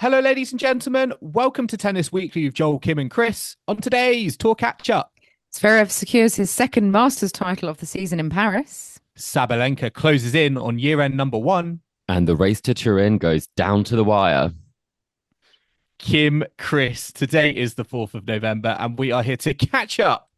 Hello, ladies and gentlemen. Welcome to Tennis Weekly with Joel, Kim, and Chris. On today's Tour Catch Up, Zverev secures his second Masters title of the season in Paris. Sabalenka closes in on year-end number one. And the race to Turin goes down to the wire. Kim, Chris, today is the 4th of November, and we are here to catch up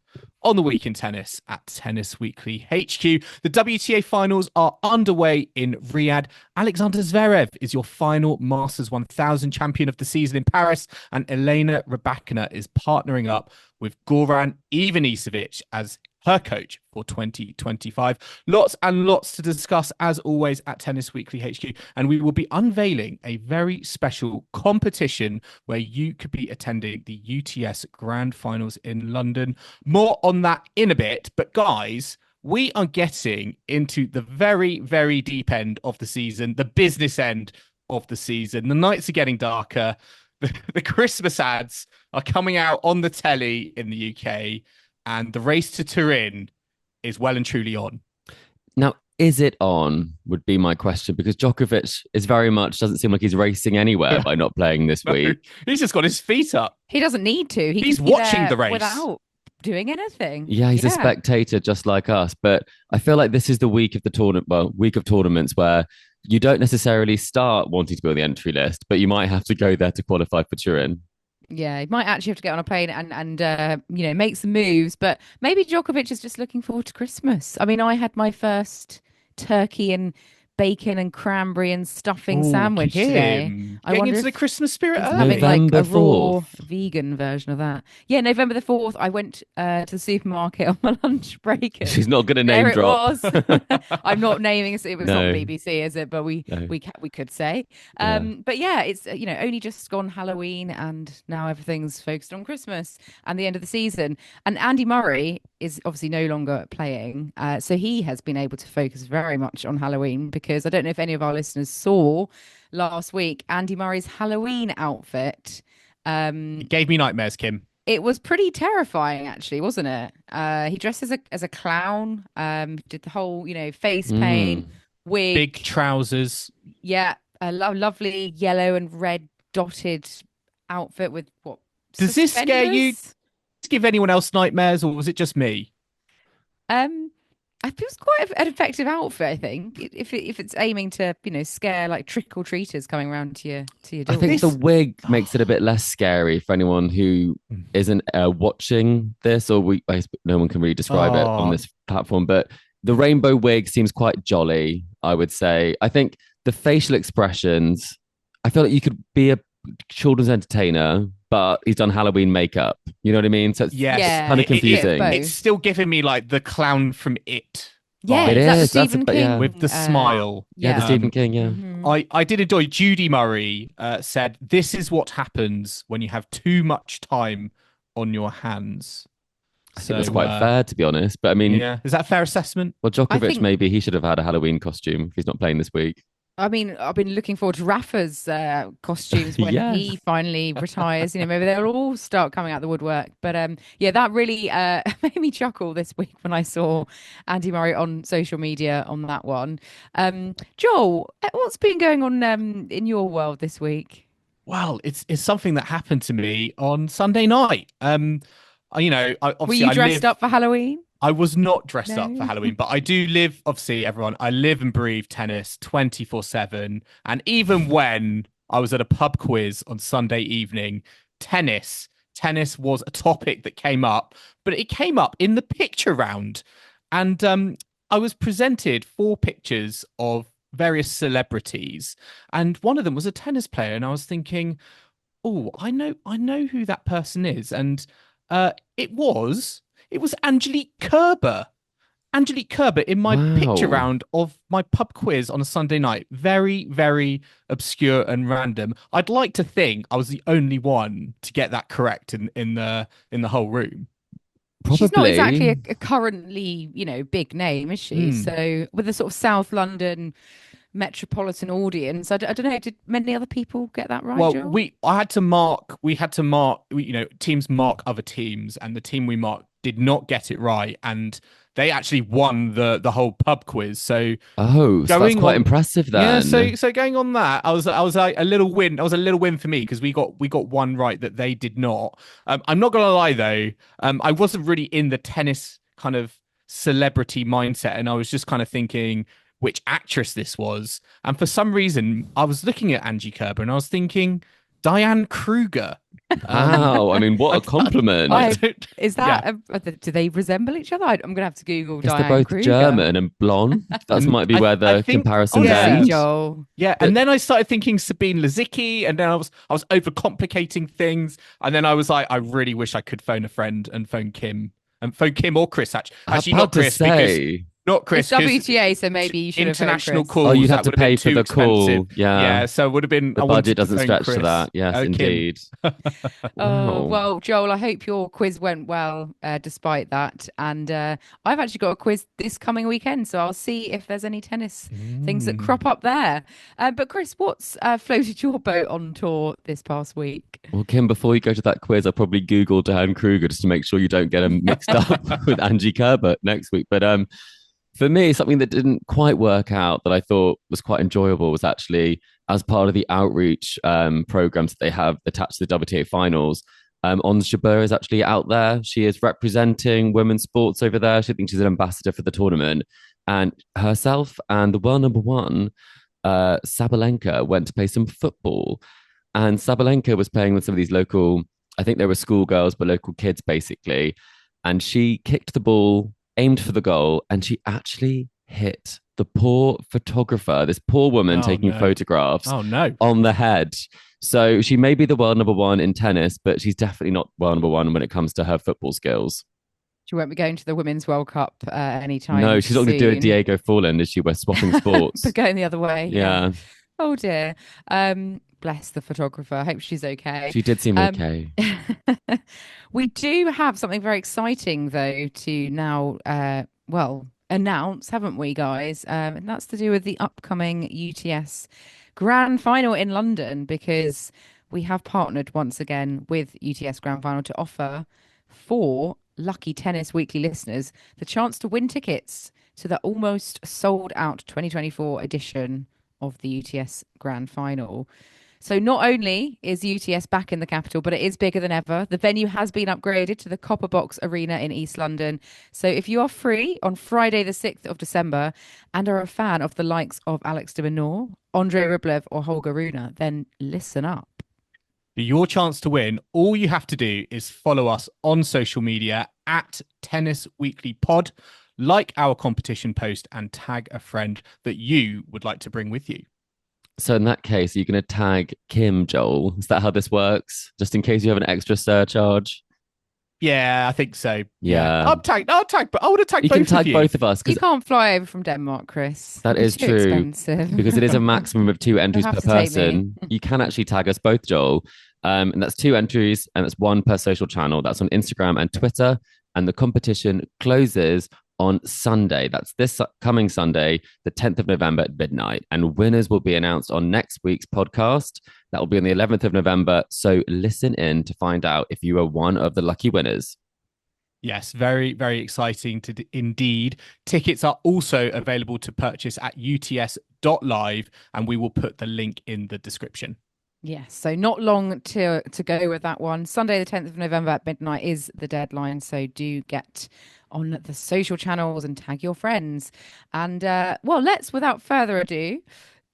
on the week in tennis at Tennis Weekly HQ. The WTA Finals are underway in Riyadh. Alexander Zverev is your final Masters 1000 champion of the season in Paris, and Elena Rybakina is partnering up with Goran Ivanisevic as her coach for 2025. Lots and lots to discuss, as always, at Tennis Weekly HQ. And we will be unveiling a very special competition where you could be attending the UTS Grand Finals in London. More on that in a bit. But guys, we are getting into the very, very deep end of the season, the business end of the season. The nights are getting darker. The Christmas ads are coming out on the telly in the UK. And the race to Turin is well and truly on. Now, is it on would be my question, because Djokovic is very much, doesn't seem like he's racing anywhere by not playing this week. He's just got his feet up. He doesn't need to. He's watching the race without doing anything. Yeah, he's a spectator just like us. But I feel like this is the week of the tournament, week of tournaments where you don't necessarily start wanting to be on the entry list, but you might have to go there to qualify for Turin. Yeah, he might actually have to get on a plane and make some moves. But maybe Djokovic is just looking forward to Christmas. I mean, I had my first turkey and bacon and cranberry and stuffing sandwich today. Getting into the Christmas spirit. Having like November a raw 4th. vegan version of that. Yeah, November the 4th, I went to the supermarket on my lunch break. She's not going to name drop. It was. I'm not naming it. It was No. not BBC, is it? But we could say. But yeah, it's only just gone Halloween, and now everything's focused on Christmas and the end of the season. And Andy Murray is obviously no longer playing, so he has been able to focus very much on Halloween, because I don't know if any of our listeners saw last week Andy Murray's Halloween outfit. It gave me nightmares, Kim. It was pretty terrifying, actually, wasn't it? He dressed as a clown, did the whole, face paint, wig. Big trousers. Yeah, a lovely yellow and red dotted outfit with what? Does this scare you? Does this give anyone else nightmares, or was it just me? I feel it's quite an effective outfit, I think, if it's aiming to, scare like trick or treaters coming around to your door. I think the wig makes it a bit less scary for anyone who isn't watching this, or no one can really describe it on this platform. But the rainbow wig seems quite jolly, I would say. I think the facial expressions, I feel like you could be a children's entertainer, but he's done Halloween makeup. You know what I mean? So it's kind of confusing. It's still giving me like the clown from It. Yeah, it is. Stephen King with the smile. Yeah, the Stephen King. Yeah, I did enjoy. Judy Murray said, "This is what happens when you have too much time on your hands." I think that's quite fair, to be honest. But I mean, is that a fair assessment? Well, Djokovic, maybe he should have had a Halloween costume if he's not playing this week. I mean, I've been looking forward to Rafa's costumes when he finally retires. Maybe they'll all start coming out the woodwork. But that really made me chuckle this week when I saw Andy Murray on social media on that one. Joel, what's been going on in your world this week? Well, it's something that happened to me on Sunday night. Were you dressed up for Halloween? I was not dressed up for Halloween, but I do live, obviously, everyone, I live and breathe tennis 24/7. And even when I was at a pub quiz on Sunday evening, tennis was a topic that came up, but it came up in the picture round. And I was presented 4 pictures of various celebrities, and one of them was a tennis player. And I was thinking, oh, I know who that person is. And it was Angelique Kerber. Angelique Kerber in my picture round of my pub quiz on a Sunday night. Very, very obscure and random. I'd like to think I was the only one to get that correct in the whole room. Probably. She's not exactly a currently, big name, is she? So with the sort of South London metropolitan audience, I don't know, did many other people get that right? Well, Joel? we had to mark, teams mark other teams, and the team we marked did not get it right. And they actually won the whole pub quiz. So so that's quite impressive then. Yeah, so going on that, I was like a little win. That was a little win for me because we got one right that they did not. I'm not gonna lie though, I wasn't really in the tennis kind of celebrity mindset, and I was just kind of thinking which actress this was. And for some reason, I was looking at Angie Kerber and I was thinking Diane Kruger. Wow, I mean, what a compliment. Is that do they resemble each other? I'm gonna have to Google Diane they're both Kruger. German and blonde. That might be where the comparison ends. Yeah, and then I started thinking Sabine Lisicki, and then I was overcomplicating things, and then I was like, I really wish I could phone a friend and phone Kim or Chris. Actually, not Chris because. Not Chris. It's WTA, so maybe you should international have calls. Oh, you'd have to pay for the call. Yeah, so it would have been. The budget doesn't stretch to that. Yes, indeed. Well, Joel, I hope your quiz went well despite that. And I've actually got a quiz this coming weekend, so I'll see if there's any tennis things that crop up there. But Chris, what's floated your boat on tour this past week? Well, Kim, before you go to that quiz, I'll probably Google Diane Kruger just to make sure you don't get them mixed up with Angie Kerber next week. But for me, something that didn't quite work out that I thought was quite enjoyable was actually as part of the outreach programs that they have attached to the WTA Finals. Ons Jabeur is actually out there. She is representing women's sports over there. She thinks she's an ambassador for the tournament. And herself and the world number one, Sabalenka, went to play some football. And Sabalenka was playing with some of these local, I think they were schoolgirls, but local kids basically. And she kicked the ball, aimed for the goal, and she actually hit the poor photographer, this poor woman taking photographs on the head. So she may be the world number one in tennis, but she's definitely not world number one when it comes to her football skills. She won't be going to the Women's World Cup anytime No, she's not going to do a Diego Forlan, is she? We're swapping sports. But going the other way. Yeah. Oh dear. Bless the photographer. I hope she's okay. She did seem okay. We do have something very exciting, though, to now, announce, haven't we, guys? And that's to do with the upcoming UTS Grand Final in London, because we have partnered once again with UTS Grand Final to offer 4 lucky Tennis Weekly listeners the chance to win tickets to the almost sold out 2024 edition of the UTS Grand Final. So not only is UTS back in the capital, but it is bigger than ever. The venue has been upgraded to the Copper Box Arena in East London. So if you are free on Friday, the 6th of December, and are a fan of the likes of Alex de Minaur, Andrei Rublev, or Holger Rune, then listen up. For your chance to win, all you have to do is follow us on social media at Tennis Weekly Pod, like our competition post, and tag a friend that you would like to bring with you. So in that case, are you going to tag Kim, Joel? Is that how this works? Just in case you have an extra surcharge? Yeah, I think so. Yeah. I'll tag, but I would have tagged both of you. You can tag both of us. You can't fly over from Denmark, Chris. That is true. Expensive. Because it is a maximum of 2 entries per person. You can actually tag us both, Joel. And that's 2 entries, and that's 1 per social channel. That's on Instagram and Twitter. And the competition closes on Sunday. That's this coming Sunday, the 10th of November at midnight. And winners will be announced on next week's podcast. That will be on the 11th of November. So listen in to find out if you are one of the lucky winners. Yes, very, very exciting indeed. Tickets are also available to purchase at uts.live, and we will put the link in the description. Yes, so not long to go with that one. Sunday, the 10th of November at midnight is the deadline. So do get on the social channels and tag your friends. And let's, without further ado,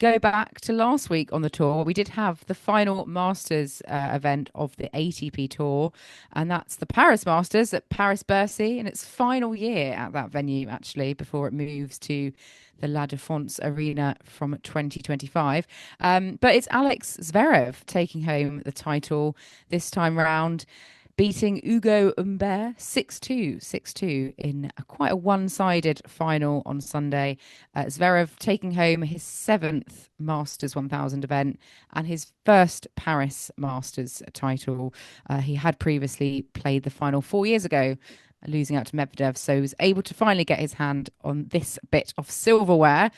go back to last week on the tour. We did have the final Masters event of the ATP Tour, and that's the Paris Masters at Paris-Bercy in its final year at that venue, actually, before it moves to the La Défense Arena from 2025. But it's Alex Zverev taking home the title this time round, beating Ugo Humbert 6-2, 6-2 in quite a one-sided final on Sunday. Zverev taking home his 7th Masters 1000 event and his first Paris Masters title. He had previously played the final 4 years ago, losing out to Medvedev, so he was able to finally get his hand on this bit of silverware.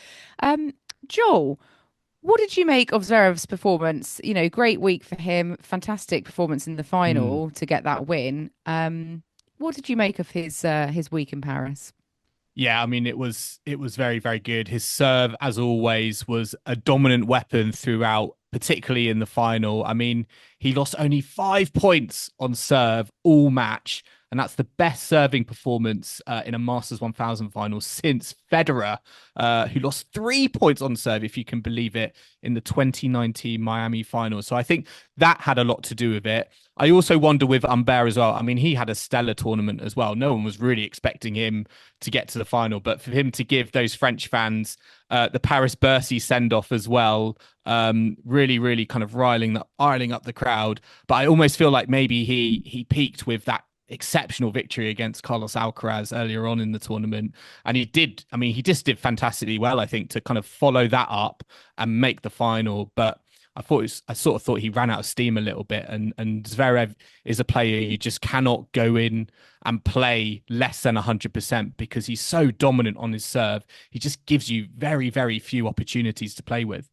Joel, what did you make of Zverev's performance? You know, great week for him, fantastic performance in the final to get that win. What did you make of his week in Paris? Yeah, I mean it was very, very good. His serve, as always, was a dominant weapon throughout, particularly in the final. I mean, he lost only 5 points on serve all match, and that's the best serving performance in a Masters 1000 final since Federer, who lost 3 points on serve, if you can believe it, in the 2019 Miami final. So I think that had a lot to do with it. I also wonder with Humbert as well. I mean, he had a stellar tournament as well. No one was really expecting him to get to the final, but for him to give those French fans the Paris Bercy send off as well, really, really kind of riling up the crowd. But I almost feel like maybe he peaked with that exceptional victory against Carlos Alcaraz earlier on in the tournament, and he did. I mean, he just did fantastically well, I think, to kind of follow that up and make the final. But I sort of thought he ran out of steam a little bit, and Zverev is a player you just cannot go in and play less than 100% because he's so dominant on his serve. He just gives you very, very few opportunities to play with.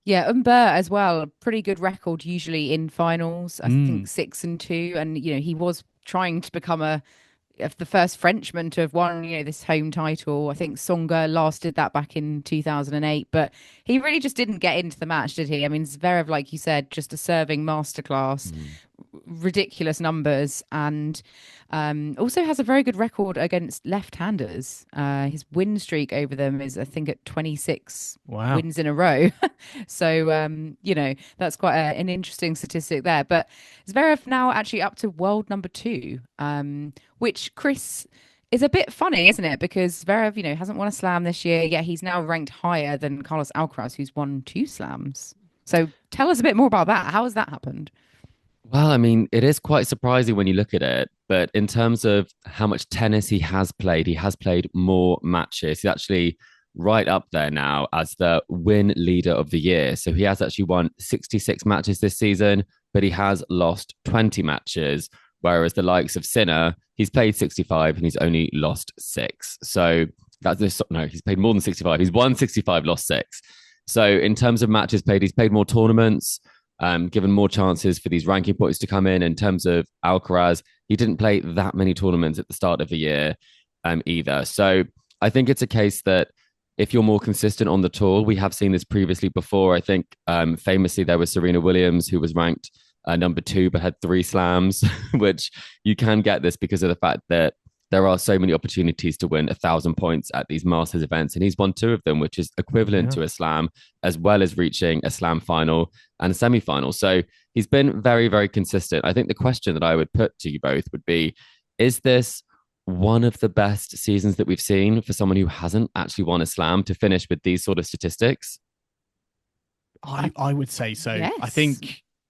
Yeah, Humbert as well, pretty good record usually in finals. I think 6-2, and he was trying to become of the first Frenchman to have won, this home title. I think Songa last did that back in 2008, but he really just didn't get into the match, did he? I mean, Zverev, like you said, just a serving masterclass, ridiculous numbers, and also has a very good record against left-handers. His win streak over them is, I think, at 26 wins in a row. So, that's quite an interesting statistic there. But Zverev now actually up to world number 2, which, Chris, is a bit funny, isn't it? Because Zverev, hasn't won a slam this year, yet he's now ranked higher than Carlos Alcaraz, who's won 2 slams. So tell us a bit more about that. How has that happened? Well, I mean, it is quite surprising when you look at it, but in terms of how much tennis he has played more matches. He's actually right up there now as the win leader of the year. So he has actually won 66 matches this season, but he has lost 20 matches, whereas the likes of Sinner, he's played 65 and he's only lost 6. So he's played more than 65. He's won 65, lost 6. So in terms of matches played, he's played more tournaments, given more chances for these ranking points to come in. In terms of Alcaraz, he didn't play that many tournaments at the start of the year either. So I think it's a case that if you're more consistent on the tour, we have seen this previously before. I think famously there was Serena Williams, who was ranked number 2 but had 3 slams, which you can get this because of the fact that there are so many opportunities to win 1,000 points at these Masters events. And he's won 2 of them, which is equivalent to a slam, as well as reaching a slam final and a semi-final. So he's been very, very consistent. I think the question that I would put to you both would be, is this one of the best seasons that we've seen for someone who hasn't actually won a slam to finish with these sort of statistics? I would say so. Yes.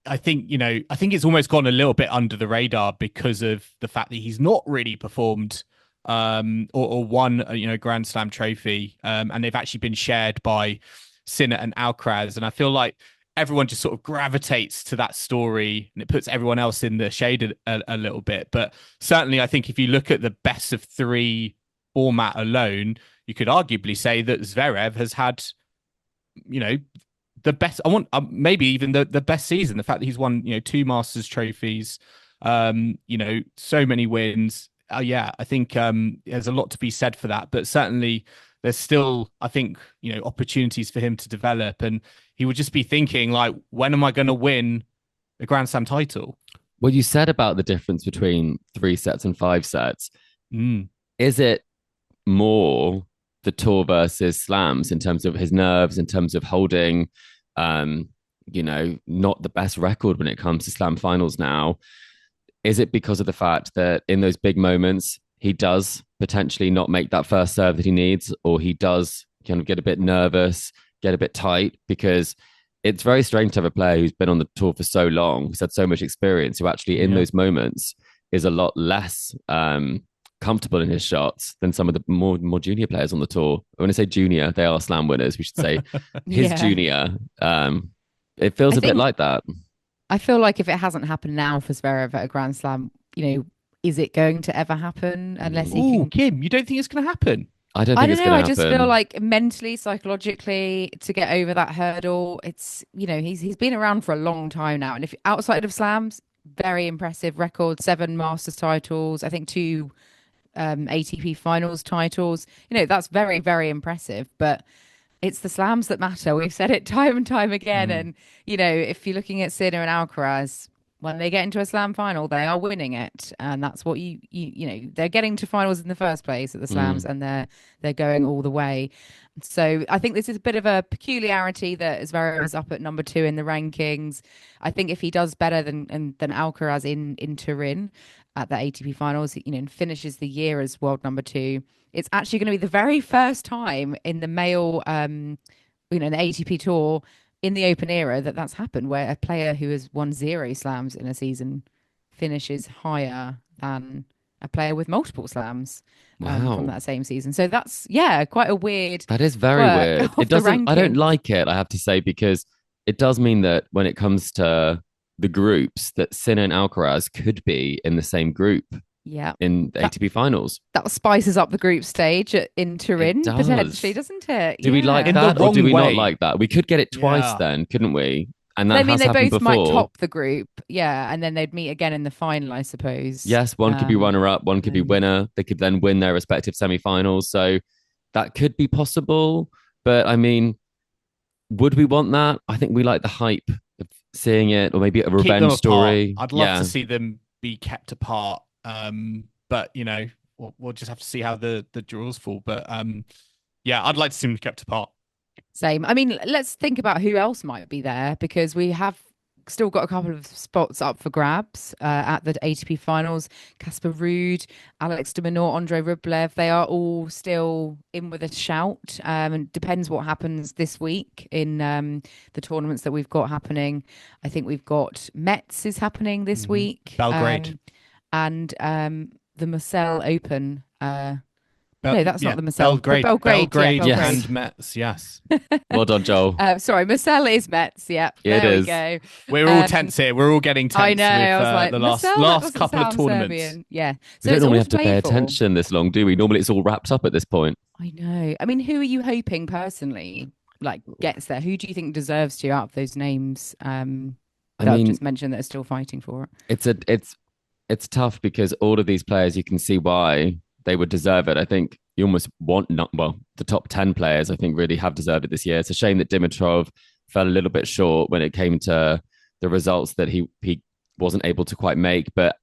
I think it's almost gone a little bit under the radar because of the fact that he's not really performed or won a Grand Slam trophy, and they've actually been shared by Sinner and Alcaraz, and I feel like everyone just sort of gravitates to that story and it puts everyone else in the shade a little bit. But certainly I think if you look at the best of 3 format alone, you could arguably say that Zverev has had the best. I want maybe even the best season. The fact that he's won 2 Masters trophies, so many wins. I think there's a lot to be said for that. But certainly there's still, I think, opportunities for him to develop, and he would just be thinking like, when am I going to win a Grand Slam title? Well, you said about the difference between 3 sets and 5 sets. Is it more the tour versus slams in terms of his nerves, in terms of holding, not the best record when it comes to slam finals now? Is it because of the fact that in those big moments, he does potentially not make that first serve that he needs, or he does kind of get a bit nervous, get a bit tight? Because it's very strange to have a player who's been on the tour for so long, who's had so much experience, who actually in those moments is a lot less comfortable in his shots than some of the more junior players on the tour. When I say junior, they are slam winners. We should say his junior. It feels a bit like that. I feel like if it hasn't happened now for Zverev at a Grand Slam, is it going to ever happen unless he can... Kim, you don't think it's going to happen? I don't know. I just feel like mentally, psychologically, to get over that hurdle, it's, he's been around for a long time now. And if outside of slams, very impressive record, 7 Masters titles, I think 2 ATP Finals titles. That's very, very impressive. But it's the slams that matter. We've said it time and time again. And, if you're looking at Sinner and Alcaraz, when they get into a slam final, they are winning it. And that's what they're getting to finals in the first place at the slams, and they're going all the way. So I think this is a bit of a peculiarity that Zverev is up at number 2 in the rankings. I think if he does better than Alcaraz in Turin at the ATP Finals, and finishes the year as world number 2, it's actually going to be the very first time in the male, in the ATP Tour in the Open era that's happened, where a player who has won 0 slams in a season finishes higher than a player with multiple slams from that same season. So that's quite a weird. That is very weird. It doesn't. I don't like it. I have to say, because it does mean that when it comes to the groups, that Sinner and Alcaraz could be in the same group. Yeah, in the ATP Finals. That spices up the group stage in Turin, potentially, doesn't it? Do we like that, or do we not like that? We could get it twice then, couldn't we? And that has happened before. They both might top the group, and then they'd meet again in the final, I suppose. Yes, one could be runner-up, one could be winner. They could then win their respective semi-finals. So that could be possible. But I mean, would we want that? I think we like the hype of seeing it, or maybe a revenge story. I'd love to see them be kept apart. But we'll just have to see how the draws fall. But I'd like to see them kept apart. Same. I mean, let's think about who else might be there, because we have still got a couple of spots up for grabs at the ATP Finals. Casper Ruud, Alex de Minaur, Andre Rublev, they are all still in with a shout. And depends what happens this week in the tournaments that we've got happening. I think we've got Metz is happening this week. Belgrade. And the Marseille Open. No, that's not the Marseille. Belgrade, yes. And Metz, yes. Well done, Joel. Sorry, Marseille is Metz, yeah. There we go. We're all tense here. We're all getting tense. I know, I was like, the last couple of tournaments. Serbian. Yeah. So we don't normally have to pay attention this long, do we? Normally it's all wrapped up at this point. I know. I mean, who are you hoping personally, gets there? Who do you think deserves to out of those names I've just mentioned that are still fighting for it? It's tough, because all of these players, you can see why they would deserve it. I think you almost want the top 10 players, I think, really have deserved it this year. It's a shame that Dimitrov fell a little bit short when it came to the results that he wasn't able to quite make, but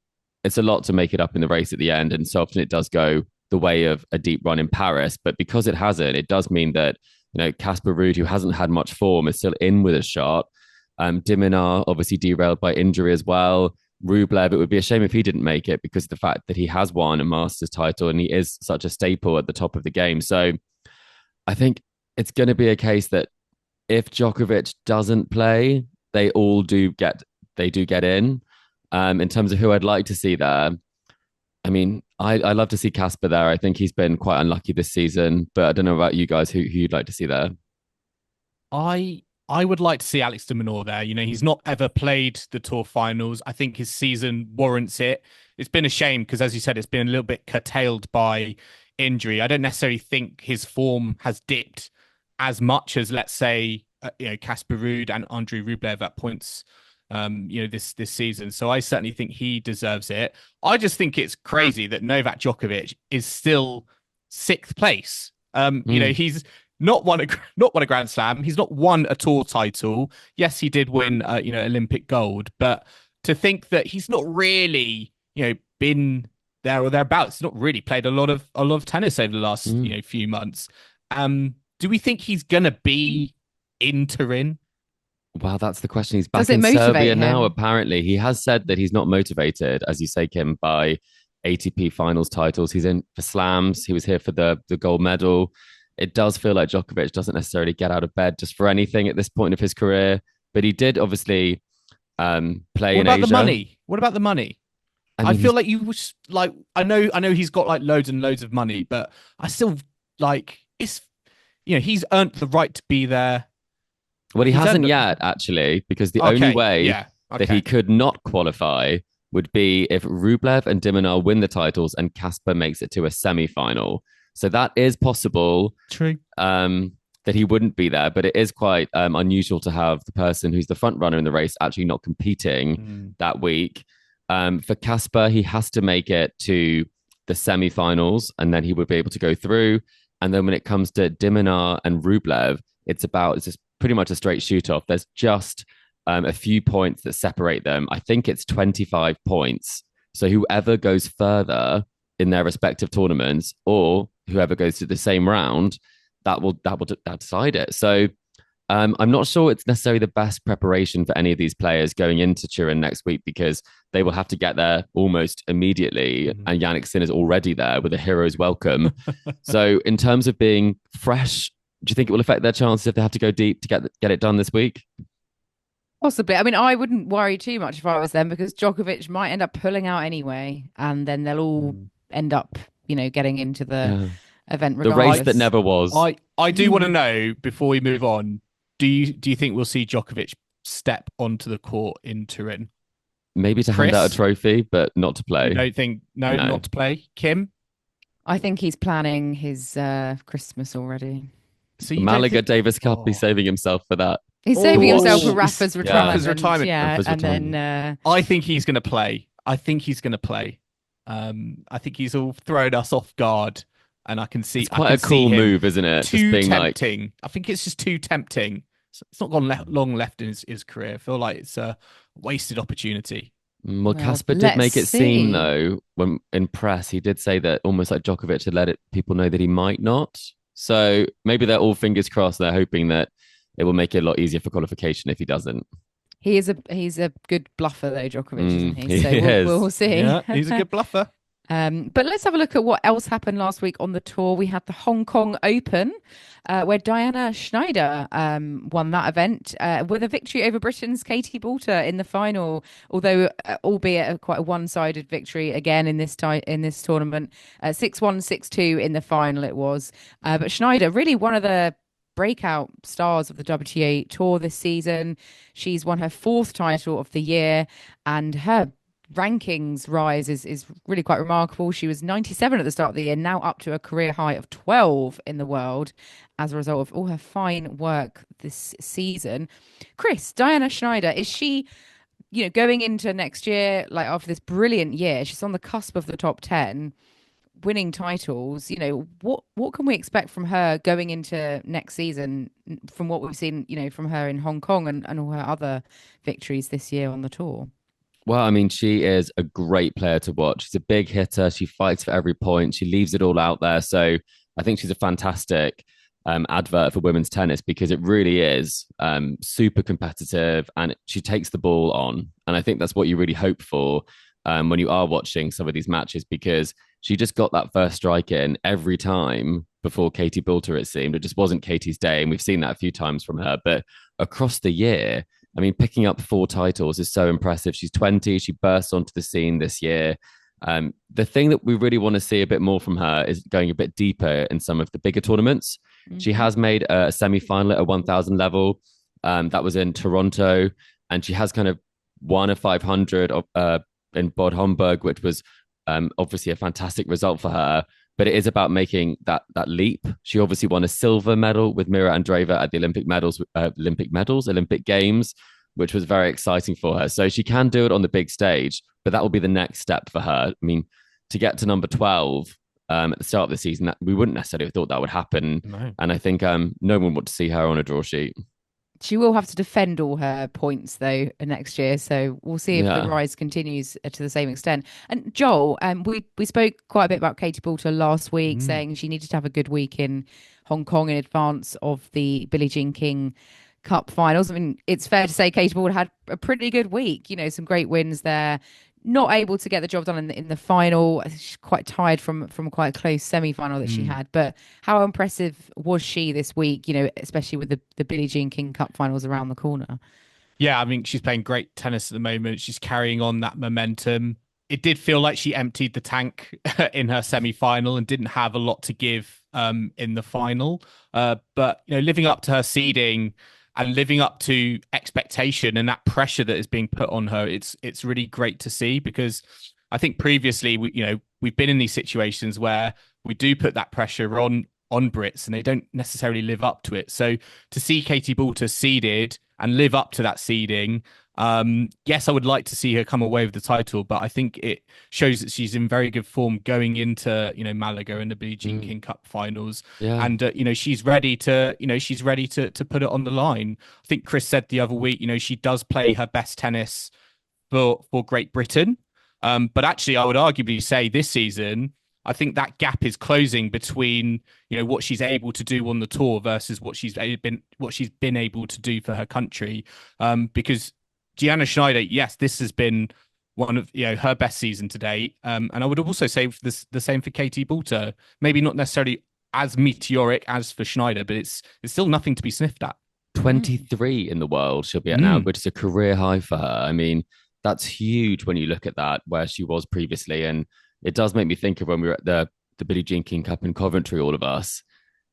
it's a lot to make it up in the race at the end. And so often it does go the way of a deep run in Paris, but because it hasn't, it does mean that, Casper Ruud, who hasn't had much form, is still in with a shot. De Minaur obviously derailed by injury as well. Rublev, it would be a shame if he didn't make it, because of the fact that he has won a Masters title and he is such a staple at the top of the game. So I think it's going to be a case that if Djokovic doesn't play, they do get in. In terms of who I'd like to see there, I mean, I love to see Casper there. I think he's been quite unlucky this season, but I don't know about you guys, who you'd like to see there. I would like to see Alex de Minaur there. He's not ever played the Tour Finals. I think his season warrants it. It's been a shame because, as you said, it's been a little bit curtailed by injury. I don't necessarily think his form has dipped as much as, let's say, Casper Ruud and Andrei Rublev at points, this season. So I certainly think he deserves it. I just think it's crazy that Novak Djokovic is still 6th place. He's not won a Grand Slam. He's not won a tour title. Yes, he did win, Olympic gold. But to think that he's not really, been there or thereabouts, he's not really played a lot of tennis over the last, few months. Do we think he's gonna be in Turin? Well, that's the question. He's back in Serbia now. Apparently, he has said that he's not motivated, as you say, Kim, by ATP Finals titles. He's in for slams. He was here for the gold medal. It does feel like Djokovic doesn't necessarily get out of bed just for anything at this point of his career. But he did obviously play in Asia. What about the money? I feel like you was like, I know he's got like loads and loads of money, but I still it's, he's earned the right to be there. Well, he hasn't yet, actually, because the only way that he could not qualify would be if Rublev and de Minaur win the titles and Casper makes it to a semi-final. So that is possible. True. That he wouldn't be there, but it is quite unusual to have the person who's the front runner in the race actually not competing that week. For Casper, he has to make it to the semi-finals, and then he would be able to go through. And then when it comes to Diminar and Rublev, it's just pretty much a straight shoot-off. There's just a few points that separate them. I think it's 25 points. So whoever goes further in their respective tournaments, or whoever goes to the same round, that will decide it. So I'm not sure it's necessarily the best preparation for any of these players going into Turin next week, because they will have to get there almost immediately. And Jannik Sinner's already there with a hero's welcome. So in terms of being fresh, do you think it will affect their chances if they have to go deep to get it done this week? Possibly. I mean, I wouldn't worry too much if I was them, because Djokovic might end up pulling out anyway, and then they'll all end up, getting into the event regardless. The race that never was. I do want to know, before we move on, do you think we'll see Djokovic step onto the court in Turin? Maybe to hand out a trophy, but not to play. You don't think not to play? Kim? I think he's planning his Christmas already. So Malaga Davis Cup, he's saving himself for that. He's saving himself for Rafa's retirement. Rafa's retirement. Yeah, Rafa's retirement. Then I think he's going to play. I think he's all thrown us off guard, and I can see. It's quite a cool move, isn't it? Too tempting. I think it's just too tempting. It's not gone long left in his career. I feel like it's a wasted opportunity. Well, Casper did make it seem, though, when in press, he did say that almost like Djokovic had let people know that he might not. So maybe they're all fingers crossed. They're hoping that it will make it a lot easier for qualification if he doesn't. He's a good bluffer, though, Djokovic, isn't he? So we'll see. Yeah, he's a good bluffer. But let's have a look at what else happened last week on the tour. We had the Hong Kong Open, where Diana Shnaider won that event with a victory over Britain's Katie Boulter in the final. Although, albeit quite a one-sided victory again in this tournament, 6-1, 6-2 in the final it was. But Shnaider, really one of the breakout stars of the WTA Tour this season. She's won her 4th title of the year, and her rankings rise is really quite remarkable. She was 97 at the start of the year, now up to a career high of 12 in the world as a result of all her fine work this season. Chris, Diana Shnaider, is she, going into next year, like after this brilliant year, she's on the cusp of the top 10, winning titles, what can we expect from her going into next season from what we've seen, from her in Hong Kong and all her other victories this year on the tour? Well, I mean, she is a great player to watch. She's a big hitter. She fights for every point. She leaves it all out there. So I think she's a fantastic advert for women's tennis, because it really is super competitive, and she takes the ball on. And I think that's what you really hope for when you are watching some of these matches, because she just got that first strike in every time before Katie Boulter, it seemed. It just wasn't Katie's day, and we've seen that a few times from her. But across the year, I mean, picking up 4 titles is so impressive. She's 20. She burst onto the scene this year. The thing that we really want to see a bit more from her is going a bit deeper in some of the bigger tournaments. Mm-hmm. She has made a semi-final at a 1,000 level. That was in Toronto. And she has kind of won a 500 in Bad Homburg, which was obviously a fantastic result for her. But it is about making that leap. She obviously won a silver medal with Mira Andreeva at the Olympic Games, which was very exciting for her. So she can do it on the big stage, but that will be the next step for her. I mean, to get to number 12 at the start of the season, we wouldn't necessarily have thought that would happen. No. And I think no one would see her on a draw sheet. She will have to defend all her points, though, next year. So we'll see if the rise continues to the same extent. And Joel, we spoke quite a bit about Katie Boulter last week, saying she needed to have a good week in Hong Kong in advance of the Billie Jean King Cup finals. I mean, it's fair to say Katie Boulter had a pretty good week. Some great wins there. Not able to get the job done in the final. She's quite tired from quite a close semi-final that she had. But how impressive was she this week, especially with the Billie Jean King Cup finals around the corner? Yeah, I mean, she's playing great tennis at the moment. She's carrying on that momentum. It did feel like she emptied the tank in her semi-final and didn't have a lot to give in the final. But, living up to her seeding and living up to expectation and that pressure that is being put on her, it's really great to see, because I think previously we've been in these situations where we do put that pressure on Brits and they don't necessarily live up to it. So to see Katie Boulter seeded and live up to that seeding, Yes, I would like to see her come away with the title, but I think it shows that she's in very good form going into, Malaga and the Billie Jean King Cup finals. Yeah. And, she's ready to, to put it on the line. I think Chris said the other week, she does play her best tennis for Great Britain. But actually, I would arguably say this season, I think that gap is closing between what she's able to do on the tour versus what she's been able to do for her country. Because Gianna Shnaider, yes, this has been one of her best season to date. And I would also say the same for Katie Boulter. Maybe not necessarily as meteoric as for Shnaider, but it's still nothing to be sniffed at. 23 in the world she'll be at now, which is a career high for her. I mean, that's huge when you look at that, where she was previously. And it does make me think of when we were at the Billie Jean King Cup in Coventry, all of us.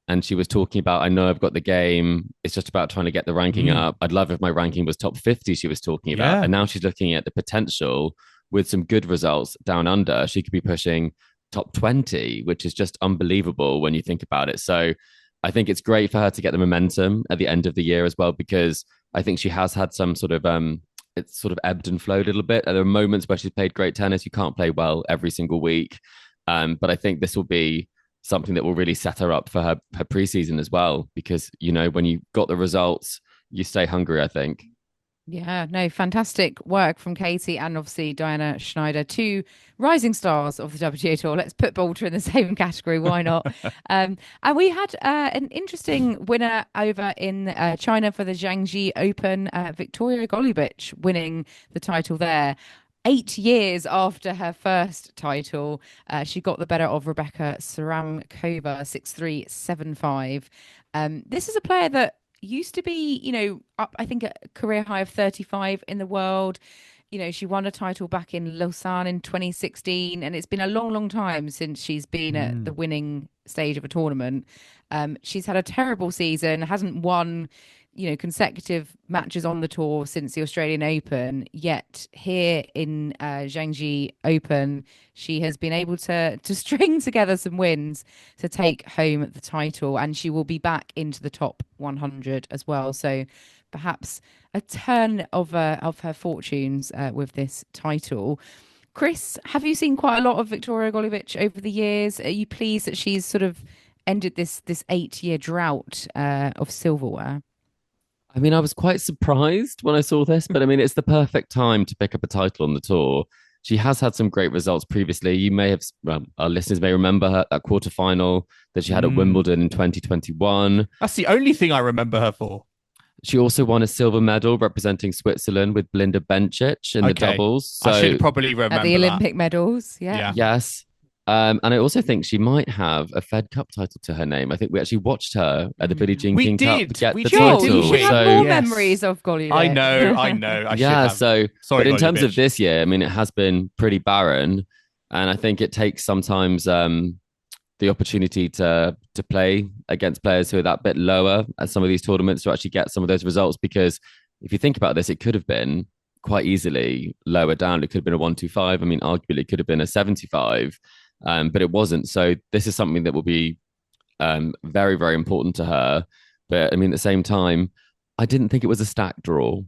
And she was talking about, I know I've got the game. It's just about trying to get the ranking up. I'd love if my ranking was top 50, she was talking about. Yeah. And now she's looking at the potential with some good results down under. She could be pushing top 20, which is just unbelievable when you think about it. So I think it's great for her to get the momentum at the end of the year as well, because I think she has had some sort of it's sort of ebbed and flowed a little bit. There are moments where she's played great tennis. You can't play well every single week. But I think this will be something that will really set her up for her preseason as well, because, when you got the results, you stay hungry, I think. Yeah, no, fantastic work from Katie and obviously Diana Shnaider, two rising stars of the WTA Tour. Let's put Boulter in the same category. Why not? And we had an interesting winner over in China for the Jiangxi Open, Viktoria Golubic winning the title there. 8 years after her first title, she got the better of Rebecca Saramkova 6-3, 7-5. This is a player that used to be, up, I think, a career high of 35 in the world. She won a title back in Lausanne in 2016, and it's been a long, long time since she's been at the winning stage of a tournament. She's had a terrible season, hasn't won, consecutive matches on the tour since the Australian Open. Yet here in Jiangxi Open, she has been able to string together some wins to take home the title, and she will be back into the top 100 as well. So perhaps a turn of her fortunes with this title. Chris, have you seen quite a lot of Viktoria Golubic over the years? Are you pleased that she's sort of ended this 8-year drought of silverware? I mean, I was quite surprised when I saw this, but I mean, it's the perfect time to pick up a title on the tour. She has had some great results previously. You may have, our listeners may remember that quarterfinal that she had at Wimbledon in 2021. That's the only thing I remember her for. She also won a silver medal representing Switzerland with Belinda Bencic in the doubles. So, I should probably remember at the Olympic medals. Yeah. Yes. And I also think she might have a Fed Cup title to her name. I think we actually watched her at the Billie Jean King Cup get the title. You should have more memories of Golubic. I know. But in terms of this year, I mean, it has been pretty barren. And I think it takes sometimes the opportunity to play against players who are that bit lower at some of these tournaments to actually get some of those results. Because if you think about this, it could have been quite easily lower down. It could have been a 125. I mean, arguably it could have been a 75. But it wasn't. So this is something that will be very, very important to her. But I mean, at the same time, I didn't think it was a stacked draw.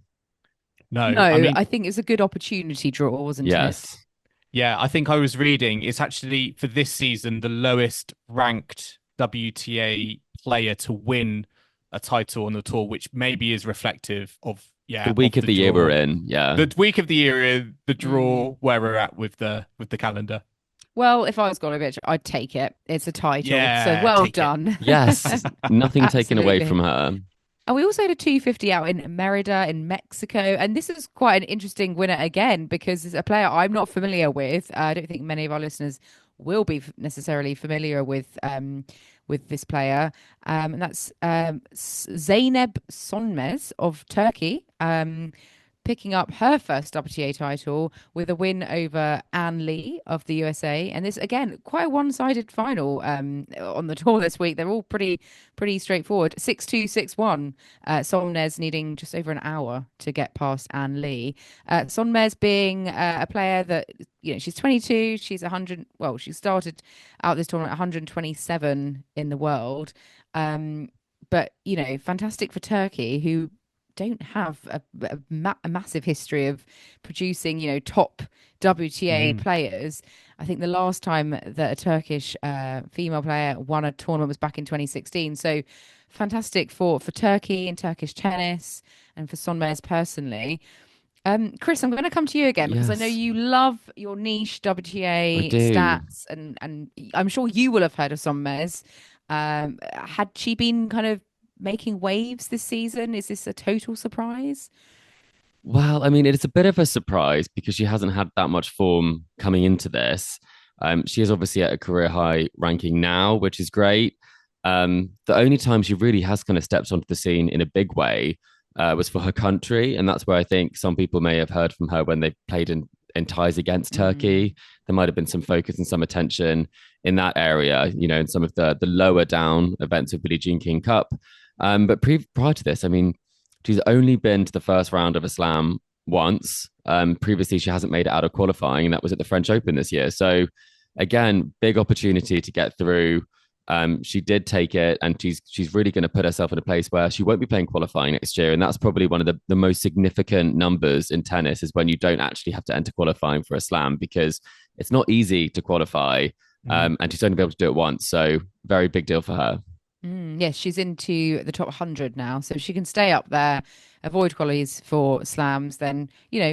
No, I think it's a good opportunity draw, wasn't it? Yes. Yeah, I think I was reading it's actually for this season the lowest ranked WTA player to win a title on the tour, which maybe is reflective of the week of the year we're in. Yeah, the week of the year, the draw where we're at with the calendar. Well, if I was Golubic, I'd take it. It's a title. So well done. Yes. Nothing taken away from her. And we also had a 250 out in Merida in Mexico. And this is quite an interesting winner again, because it's a player I'm not familiar with. I don't think many of our listeners will be necessarily familiar with this player. And that's Zeynep Sonmez of Turkey. Picking up her first WTA title with a win over Anne Lee of the USA. And this, again, quite a one-sided final on the tour this week. They're all pretty straightforward. 6-2, 6-1. Sonmez needing just over an hour to get past Anne Lee. Sonmez being a player that, she's 22. She's 100. Well, she started out this tournament 127 in the world. But, fantastic for Turkey, who don't have a massive history of producing, top WTA players. I think the last time that a Turkish female player won a tournament was back in 2016. So fantastic for Turkey and Turkish tennis, and for Sonmez personally. Chris, I'm going to come to you again because I know you love your niche WTA stats, and I'm sure you will have heard of Sonmez. Had she been kind of making waves this season? Is this a total surprise? Well, I mean, it's a bit of a surprise because she hasn't had that much form coming into this. She is obviously at a career high ranking now, which is great. The only time she really has kind of stepped onto the scene in a big way was for her country. And that's where I think some people may have heard from her when they played in ties against Turkey. There might have been some focus and some attention in that area, in some of the lower down events of Billie Jean King Cup. But prior to this, I mean, she's only been to the first round of a slam once. Previously, she hasn't made it out of qualifying, and that was at the French Open this year. So again, big opportunity to get through. She did take it, and she's really going to put herself in a place where she won't be playing qualifying next year. And that's probably one of the most significant numbers in tennis, is when you don't actually have to enter qualifying for a slam, because it's not easy to qualify. And she's only been able to do it once. So very big deal for her. Yes, she's into the top 100 now, so if she can stay up there, avoid qualies for slams, then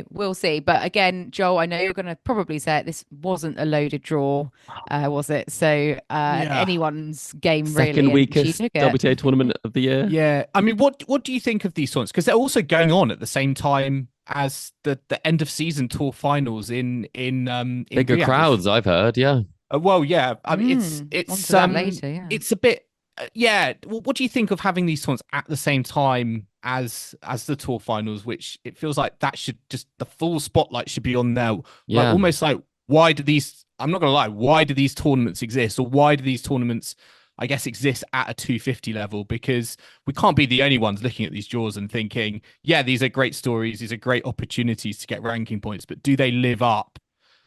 we'll see. But again, Joel, I know you're going to probably say this wasn't a loaded draw, was it? So anyone's game, really. Second weakest WTA tournament of the year. Yeah, I mean, what do you think of these tournaments? Because they're also going on at the same time as the end of season tour finals in bigger Riyadh. Crowds, I've heard. Yeah. Well, yeah. I mean, it's later, yeah. It's a bit. What do you think of having these tournaments at the same time as the tour finals, which it feels like that should just, the full spotlight should be on there? Yeah. Like, almost like, why do these, I'm not gonna lie, why do these tournaments exist, or why do these tournaments, I guess, exist at a 250 level? Because we can't be the only ones looking at these draws and thinking, yeah, these are great stories, these are great opportunities to get ranking points, but do they live up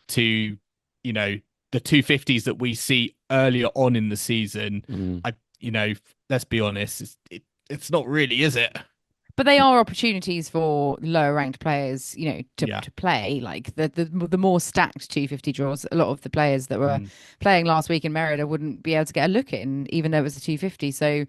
to the 250s that we see earlier on in the season? Let's be honest, it's not really, is it? But they are opportunities for lower ranked players, to play. Like the more stacked 250 draws, a lot of the players that were playing last week in Merida wouldn't be able to get a look in, even though it was a 250. So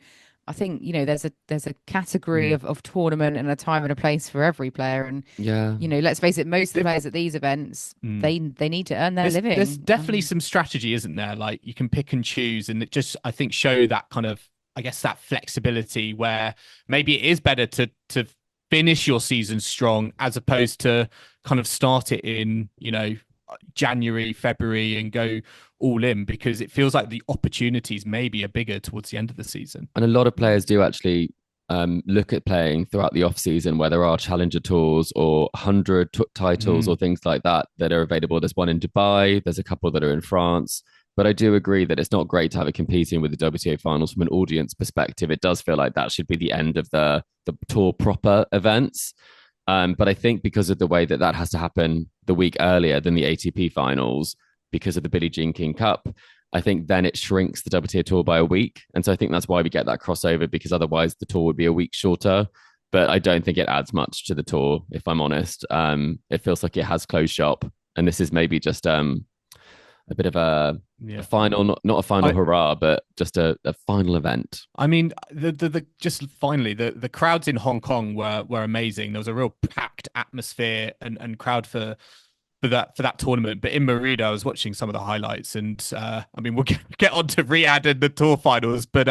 I think, there's a category of tournament and a time and a place for every player. And let's face it, most of the players at these events, they need to earn their living. There's definitely some strategy, isn't there? Like, you can pick and choose, and it just, I think, show that kind of, I guess, that flexibility where maybe it is better to finish your season strong as opposed to kind of start it in, January, February and go all in, because it feels like the opportunities maybe are bigger towards the end of the season. And a lot of players do actually look at playing throughout the off season, where there are challenger tours or 100 titles or things like that are available. There's one in Dubai, there's a couple that are in France. But I do agree that it's not great to have it competing with the WTA finals from an audience perspective. It does feel like that should be the end of the tour proper events. But I think because of the way that has to happen the week earlier than the ATP finals, because of the Billie Jean King Cup, I think then it shrinks the WTA tour by a week. And so I think that's why we get that crossover, because otherwise the tour would be a week shorter. But I don't think it adds much to the tour, if I'm honest. It feels like it has closed shop. And this is maybe just a bit of a final, not a final hurrah, but just a final event. I mean, just finally, the crowds in Hong Kong were amazing. There was a real packed atmosphere and crowd for that tournament. But in Merida, I was watching some of the highlights, and I mean, we'll get on to Riyadh and the tour finals. But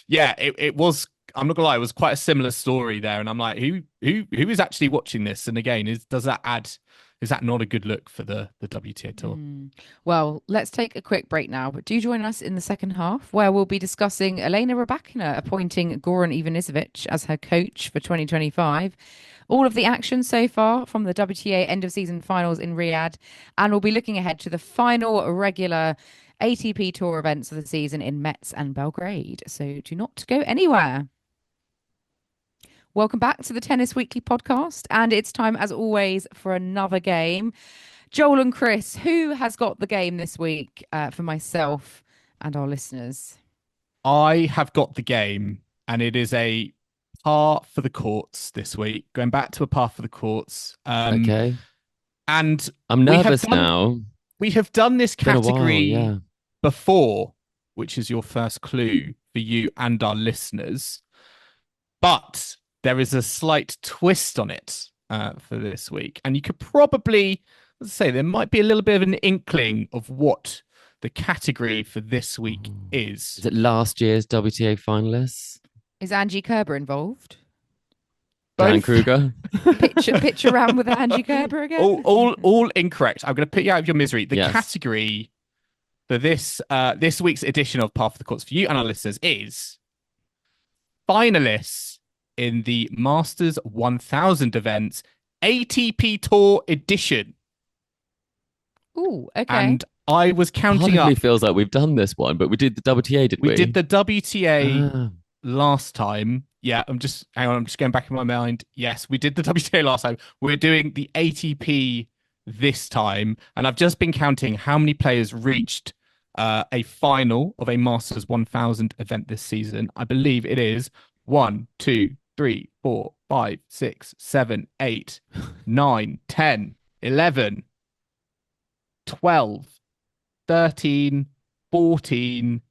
it was, I'm not gonna lie, it was quite a similar story there. And I'm like, who is actually watching this? And again, is that not a good look for the WTA Tour? Well, let's take a quick break now, but do join us in the second half, where we'll be discussing Elena Rybakina appointing Goran Ivanisevic as her coach for 2025. All of the action so far from the WTA end of season finals in Riyadh, and we'll be looking ahead to the final regular ATP Tour events of the season in Metz and Belgrade. So do not go anywhere. Welcome back to the Tennis Weekly podcast, and it's time, as always, for another game. Joel and Chris, who has got the game this week for myself and our listeners? I have got the game, and it is a par for the courts this week. Going back to a par for the courts. Okay. And I'm nervous now. We have done this category while, before, which is your first clue for you and our listeners. But there is a slight twist on it for this week. And you could probably, let's say, there might be a little bit of an inkling of what the category for this week is. Is it last year's WTA finalists? Is Angie Kerber involved? Dan Kruger? Pitch around with Angie Kerber again? All incorrect. I'm going to put you out of your misery. The category for this week's edition of Par for the Courts for you and our listeners is finalists in the Masters 1000 events ATP Tour edition. Ooh, okay. And I was counting up. It feels like we've done this one, but we did the WTA, didn't we? We did the WTA last time. Yeah, I'm just going back in my mind. Yes, we did the WTA last time. We're doing the ATP this time. And I've just been counting how many players reached a final of a Masters 1000 event this season. I believe it is 1, 2, 3, 4, 5, 6, 7, 8, 9, 10, 11, 12, 13, 14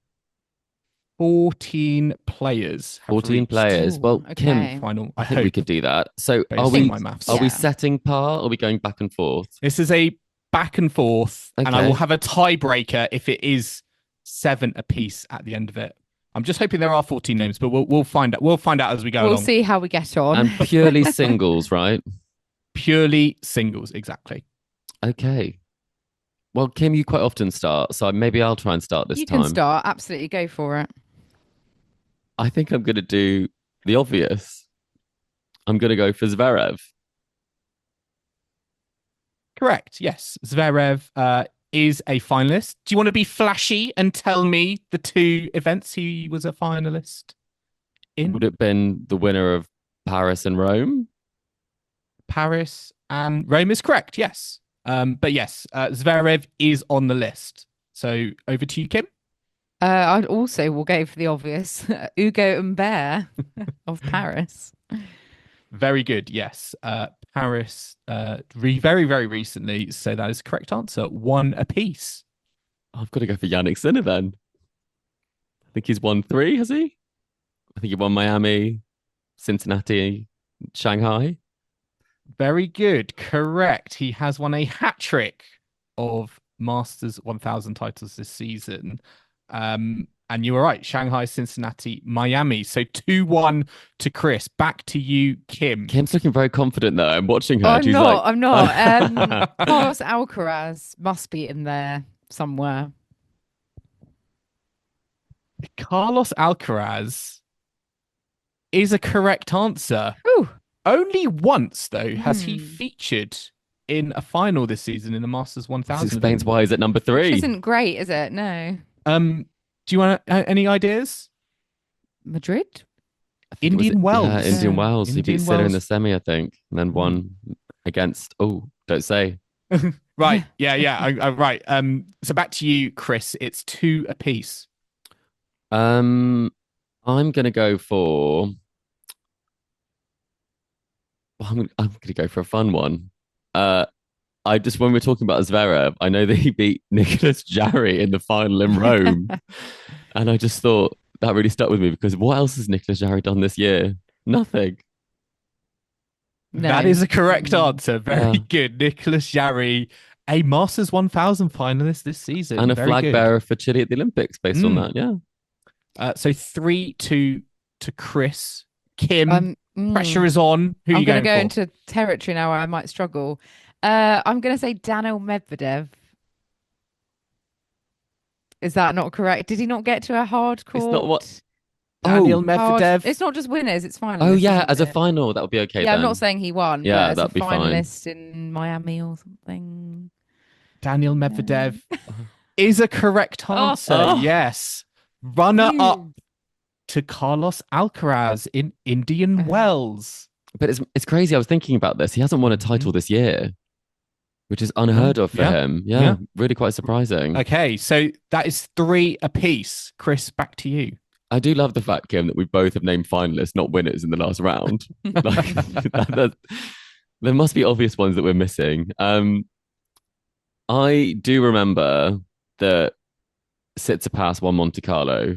players. 14 players. Well, okay. Kim, final. I think we could do that. So are we setting par or are we going back and forth? This is a back and forth, and I will have a tiebreaker if it is 7 apiece at the end of it. I'm just hoping there are 14 names, but we'll find out. We'll find out as we go along. We'll see how we get on. And purely singles, right? Purely singles, exactly. Okay. Well, Kim, you quite often start, so maybe I'll try and start this time. You can start. Absolutely. Go for it. I think I'm going to do the obvious. I'm going to go for Zverev. Correct. Yes. Zverev is a finalist. Do you want to be flashy and tell me the 2 events he was a finalist in? Would it have been the winner of Paris and Rome? Paris and Rome is correct. Yes. But yes, Zverev is on the list. So over to you, Kim. I'd also will go for the obvious Ugo Humbert of Paris. Very good. Yes. Paris very, very recently. So that is the correct answer. 1 apiece. I've got to go for Yannick Sinner then. I think he's won 3, has he? I think he won Miami, Cincinnati, Shanghai. Very good. Correct. He has won a hat trick of Masters 1000 titles this season. And you were right. Shanghai, Cincinnati, Miami. So 2-1 to Chris. Back to you, Kim. Kim's looking very confident though. I'm watching her. I'm not. Carlos Alcaraz must be in there somewhere. Carlos Alcaraz is a correct answer. Ooh. Only once, though, has he featured in a final this season in the Masters 1000. This explains why he's at number 3. Which isn't great, is it? No. Do you want any ideas? Madrid? Indian Wells. Yeah, Indian Wells. He beat Sinner in the semi, I think, and then won against. Oh, don't say. Right. Yeah. Right. So back to you, Chris. It's 2 apiece. I'm gonna go for. I'm going to go for a fun one. When we're talking about Zverev, I know that he beat Nicolas Jarry in the final in Rome. And I just thought that really stuck with me because what else has Nicolas Jarry done this year? Nothing. No. That is a correct answer. Very good. Nicolas Jarry, a Masters 1000 finalist this season. And a flag bearer for Chile at the Olympics based on that, yeah. So 3-2 to Chris. Kim, pressure is on. Who are you going to go for? into territory now where I might struggle. I'm going to say Daniil Medvedev. Is that not correct? Did he not get to a hard court? It's not what. Daniil Medvedev. It's not just winners, it's finalists. Oh, yeah, as a final, that would be okay. Yeah, then. I'm not saying he won. Yeah, but that'd be fine. Finalist in Miami or something. Daniil Medvedev is a correct answer. Yes. Runner up to Carlos Alcaraz in Indian Wells. But it's crazy. I was thinking about this. He hasn't won a title this year, which is unheard of for him. Yeah, really quite surprising. Okay, so that is 3 apiece. Chris, back to you. I do love the fact, Kim, that we both have named finalists, not winners, in the last round. Like, there must be obvious ones that we're missing. I do remember that Tsitsipas won Monte Carlo.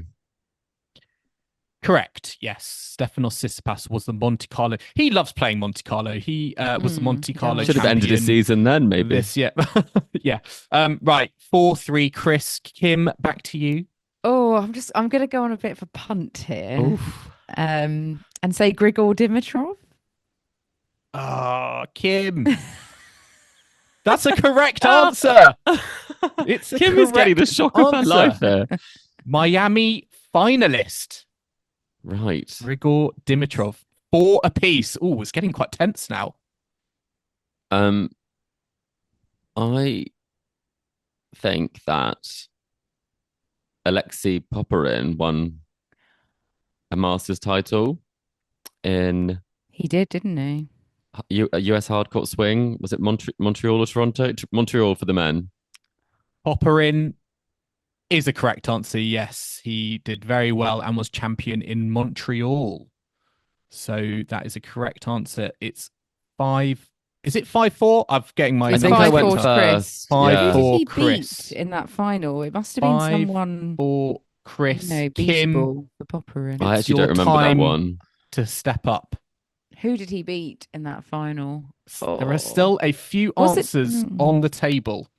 Correct. Yes, Stefanos Tsitsipas was the Monte Carlo. He loves playing Monte Carlo. He was the Monte Carlo. Should have ended his season then, maybe. Yeah. Yeah. Right. 4-3. Chris, Kim, back to you. Oh, I'm gonna go on a bit of a punt here. And say Grigor Dimitrov. Oh, Kim. That's a correct answer. It's Kim is getting the shock of her life there. Miami finalist. Right. Grigor Dimitrov. 4 apiece. Oh, it's getting quite tense now. I think that Alexei Popyrin won a Masters title in... He did, didn't he? US hardcourt swing. Was it Montreal or Toronto? Montreal for the men. Popyrin is a correct answer. Yes, he did very well and was champion in Montreal. So that is a correct answer. It's 5. Is it 5-4? I'm getting my. I think I went first. 5-4, Chris. In that final, it must have been someone. 5-4, Chris. No, Kim. For Popyrin. I actually don't remember that one. To step up. Who did he beat in that final? There are still a few answers on the table.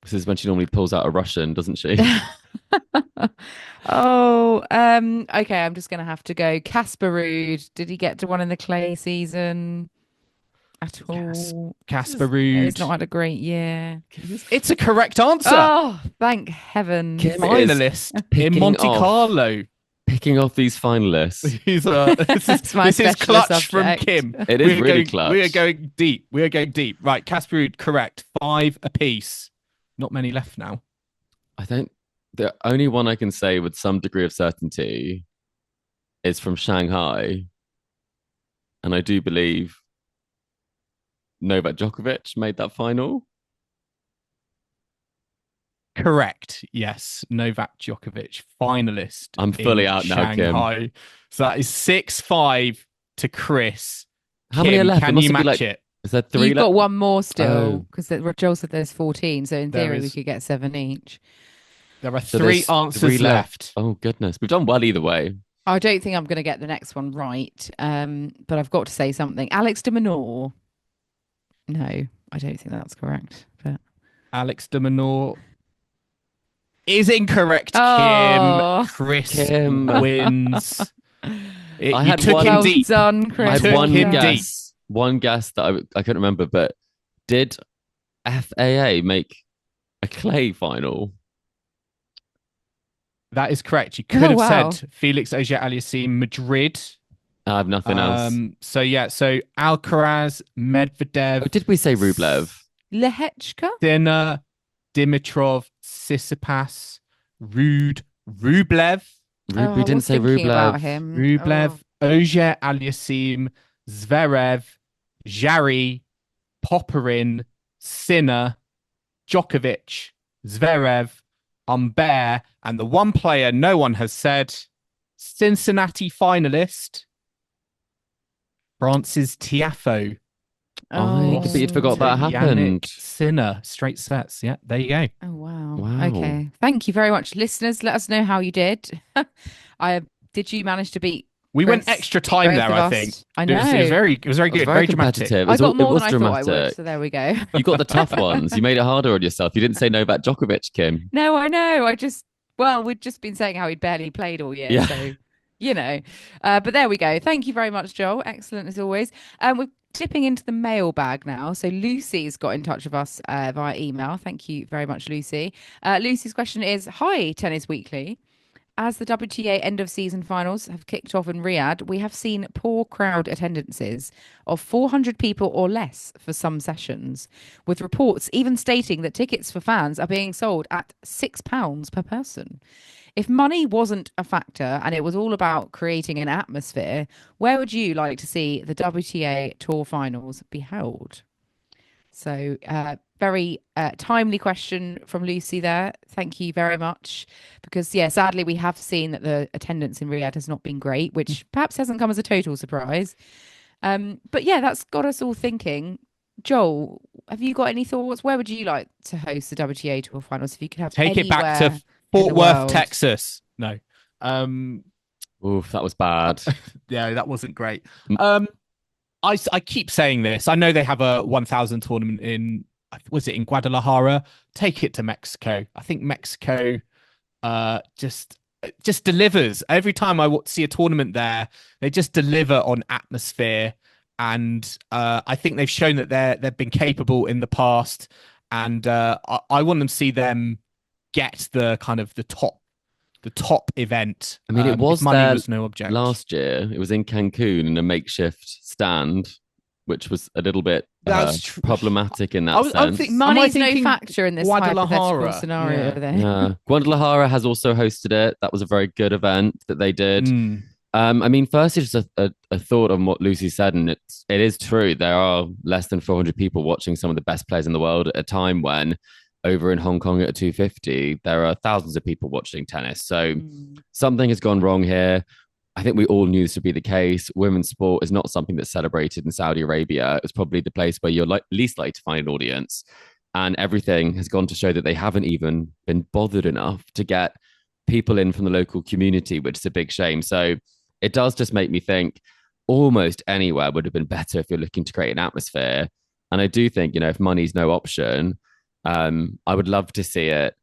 This is when she normally pulls out a Russian, doesn't she? Okay. I'm just gonna have to go. Casper Ruud. Did he get to one in the clay season at all? Casper Ruud. He's not had a great year. It's a correct answer. Oh, thank heaven! Finalist in Monte Carlo. Picking off these finalists. This is clutch subject. From Kim. It is really clutch. We are going deep. Right, Casper Ruud, correct. 5 apiece. Not many left now. I think the only one I can say with some degree of certainty is from Shanghai. And I do believe Novak Djokovic made that final. Correct. Yes. Novak Djokovic, finalist. I'm fully out Shanghai. Now, Kim. So that is 6-5 to Chris. How many are left? Can you match it? Is there 3 You've left? got one more still, because Joel said there's 14. So in theory, we could get 7 each. There are 3 answers left. Oh, goodness. We've done well either way. I don't think I'm going to get the next one right, but I've got to say something. Alex de Minaur. No, I don't think that's correct. But Alex de Minaur is incorrect, Kim. Chris wins. I took him deep. Done, Chris. I had one guess that I couldn't remember, but did FAA make a clay final? That is correct. You could have said Felix Auger-Aliassime Madrid. I have nothing else. So Alcaraz, Medvedev. Did we say Rublev? Lehechka? Sinner, Dimitrov, Tsitsipas, Ruud, Rublev. We didn't say Rublev. Rublev, Auger-Aliassime, Zverev, Jarry, Popyrin, Sinner, Djokovic, Zverev, Humbert, and the one player no one has said, Cincinnati finalist, France's Tiafoe. I completely forgot that happened. Yannick Sinner, straight sets. Yeah, there you go. Oh, wow. Okay. Thank you very much, listeners. Let us know how you did. Did you manage to beat We went extra time there, I think. I know. It was very good. Very dramatic. I got more than I thought I would, so there we go. You got the tough ones. You made it harder on yourself. You didn't say Novak Djokovic, Kim. No, I know. We'd just been saying how he'd barely played all year. Yeah. So, but there we go. Thank you very much, Joel. Excellent as always. We're dipping into the mailbag now. So Lucy's got in touch with us via email. Thank you very much, Lucy. Lucy's question is, hi, Tennis Weekly. As the WTA end of season finals have kicked off in Riyadh, we have seen poor crowd attendances of 400 people or less for some sessions, with reports even stating that tickets for fans are being sold at £6 per person. If money wasn't a factor and it was all about creating an atmosphere, where would you like to see the WTA Tour finals be held? So very timely question from Lucy there. Thank you very much. Because, yeah, sadly, we have seen that the attendance in Riyadh has not been great, which perhaps hasn't come as a total surprise. But yeah, that's got us all thinking. Joel, have you got any thoughts? Where would you like to host the WTA Tour Finals if you could have Take it back to Fort Worth, Texas? No. Oof, that was bad. Yeah, that wasn't great. I keep saying this. I know they have a 1,000 tournament in, was it in Guadalajara? Take it to Mexico. I think Mexico just delivers. Every time I see a tournament there, they just deliver on atmosphere. And I think they've shown that they've been capable in the past. And I want to see them get the kind of the top event. I mean, it was money there was no object. Last year. It was in Cancun in a makeshift stand, which was a little bit problematic in that sense. I think money's no factor in this hypothetical scenario. Yeah. Guadalajara has also hosted it. That was a very good event that they did. I mean, firstly, just a thought on what Lucy said, and it is true. There are less than 400 people watching some of the best players in the world at a time when over in Hong Kong at 250, there are thousands of people watching tennis. So something has gone wrong here. I think we all knew this would be the case. Women's sport is not something that's celebrated in Saudi Arabia. It's probably the place where you're least likely to find an audience. And everything has gone to show that they haven't even been bothered enough to get people in from the local community, which is a big shame. So it does just make me think almost anywhere would have been better if you're looking to create an atmosphere. And I do think, if money's no option, I would love to see it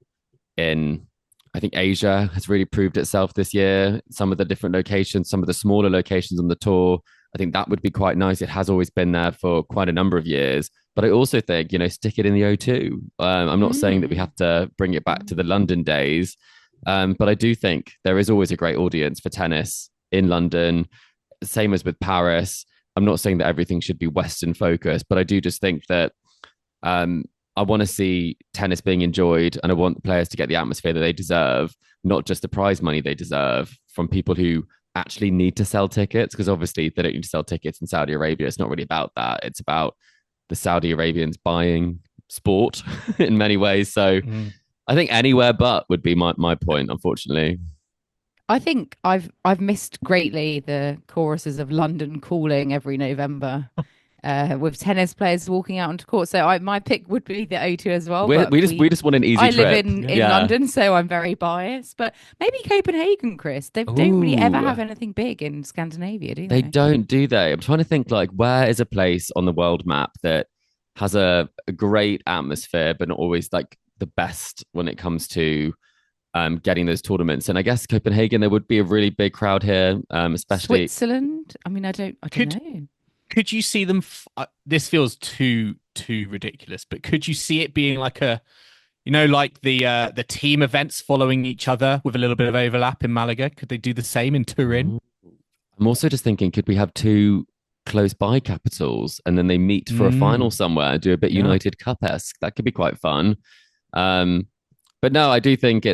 in, I think Asia has really proved itself this year. Some of the different locations, some of the smaller locations on the tour, I think that would be quite nice. It has always been there for quite a number of years. But I also think, stick it in the O2. I'm not saying that we have to bring it back to the London days. But I do think there is always a great audience for tennis in London. Same as with Paris. I'm not saying that everything should be Western focused, but I do just think that I want to see tennis being enjoyed, and I want the players to get the atmosphere that they deserve, not just the prize money they deserve from people who actually need to sell tickets, because obviously they don't need to sell tickets in Saudi Arabia. It's not really about that. It's about the Saudi Arabians buying sport in many ways. So I think anywhere but would be my point, unfortunately. I think I've missed greatly the choruses of London calling every November. With tennis players walking out onto court. So my pick would be the O2 as well. We just want an easy trip. I live in London, so I'm very biased. But maybe Copenhagen, Chris. They don't really ever have anything big in Scandinavia, do they? They don't, do they? I'm trying to think, where is a place on the world map that has a great atmosphere, but not always the best when it comes to getting those tournaments. And I guess Copenhagen, there would be a really big crowd here, especially Switzerland. I mean, I don't know. Could you see them? This feels too ridiculous, but could you see it being like the team events following each other with a little bit of overlap in Malaga? Could they do the same in Turin? I'm also just thinking, could we have two close by capitals and then they meet for a final somewhere, do a bit United Cup-esque? That could be quite fun. But no, I do think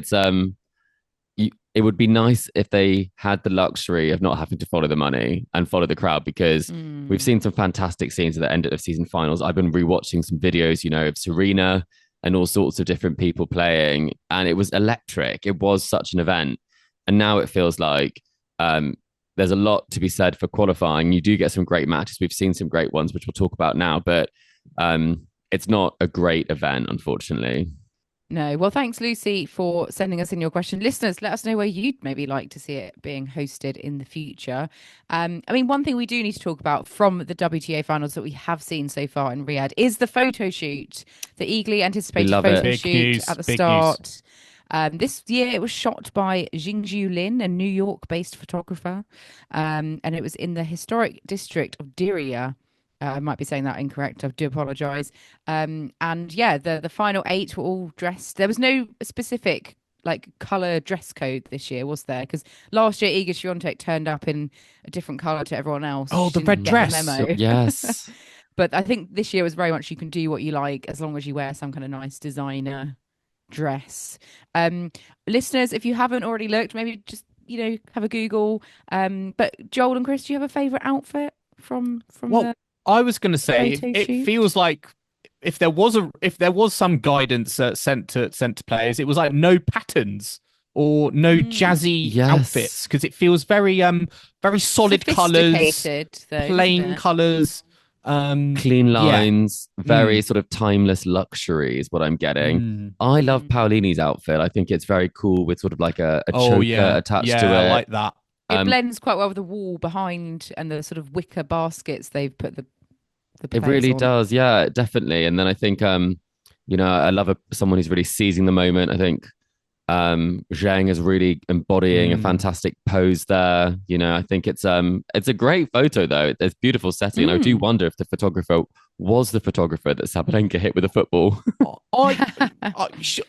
it would be nice if they had the luxury of not having to follow the money and follow the crowd, because we've seen some fantastic scenes at the end of season finals. I've been rewatching some videos, of Serena and all sorts of different people playing, and it was electric. It was such an event. And now it feels like there's a lot to be said for qualifying. You do get some great matches. We've seen some great ones, which we'll talk about now, but it's not a great event, unfortunately. No. Well, thanks, Lucy, for sending us in your question. Listeners, let us know where you'd maybe like to see it being hosted in the future. I mean, one thing we do need to talk about from the WTA finals that we have seen so far in Riyadh is the photo shoot, the eagerly anticipated photo shoot at the start. This year it was shot by Jingju Lin, a New York-based photographer, and it was in the historic district of Diriyah. I might be saying that incorrect. I do apologize. And yeah, the final 8 were all dressed. There was no specific color dress code this year, was there? Because last year Iga Swiatek turned up in a different color to everyone else. Oh, the red dress. Yes. But I think this year was very much you can do what you like as long as you wear some kind of nice designer dress. Listeners, if you haven't already looked, maybe just have a Google. But Joel and Chris, do you have a favorite outfit from the I was going to say it feels like if there was some guidance sent to players, it was like no patterns or no jazzy outfits, because it feels very very solid colors, plain colors, clean lines, very sort of timeless luxury is what I'm getting. I love Paolini's outfit. I think it's very cool with sort of like a choker attached to it. I like that. It blends quite well with the wall behind and the sort of wicker baskets they've put the it really on. does, yeah, definitely. And then I think I love someone who's really seizing the moment. I think Zhang is really embodying a fantastic pose there. I think it's a great photo though. It's beautiful setting. And I do wonder if the photographer was the photographer that Sabalenka hit with a football.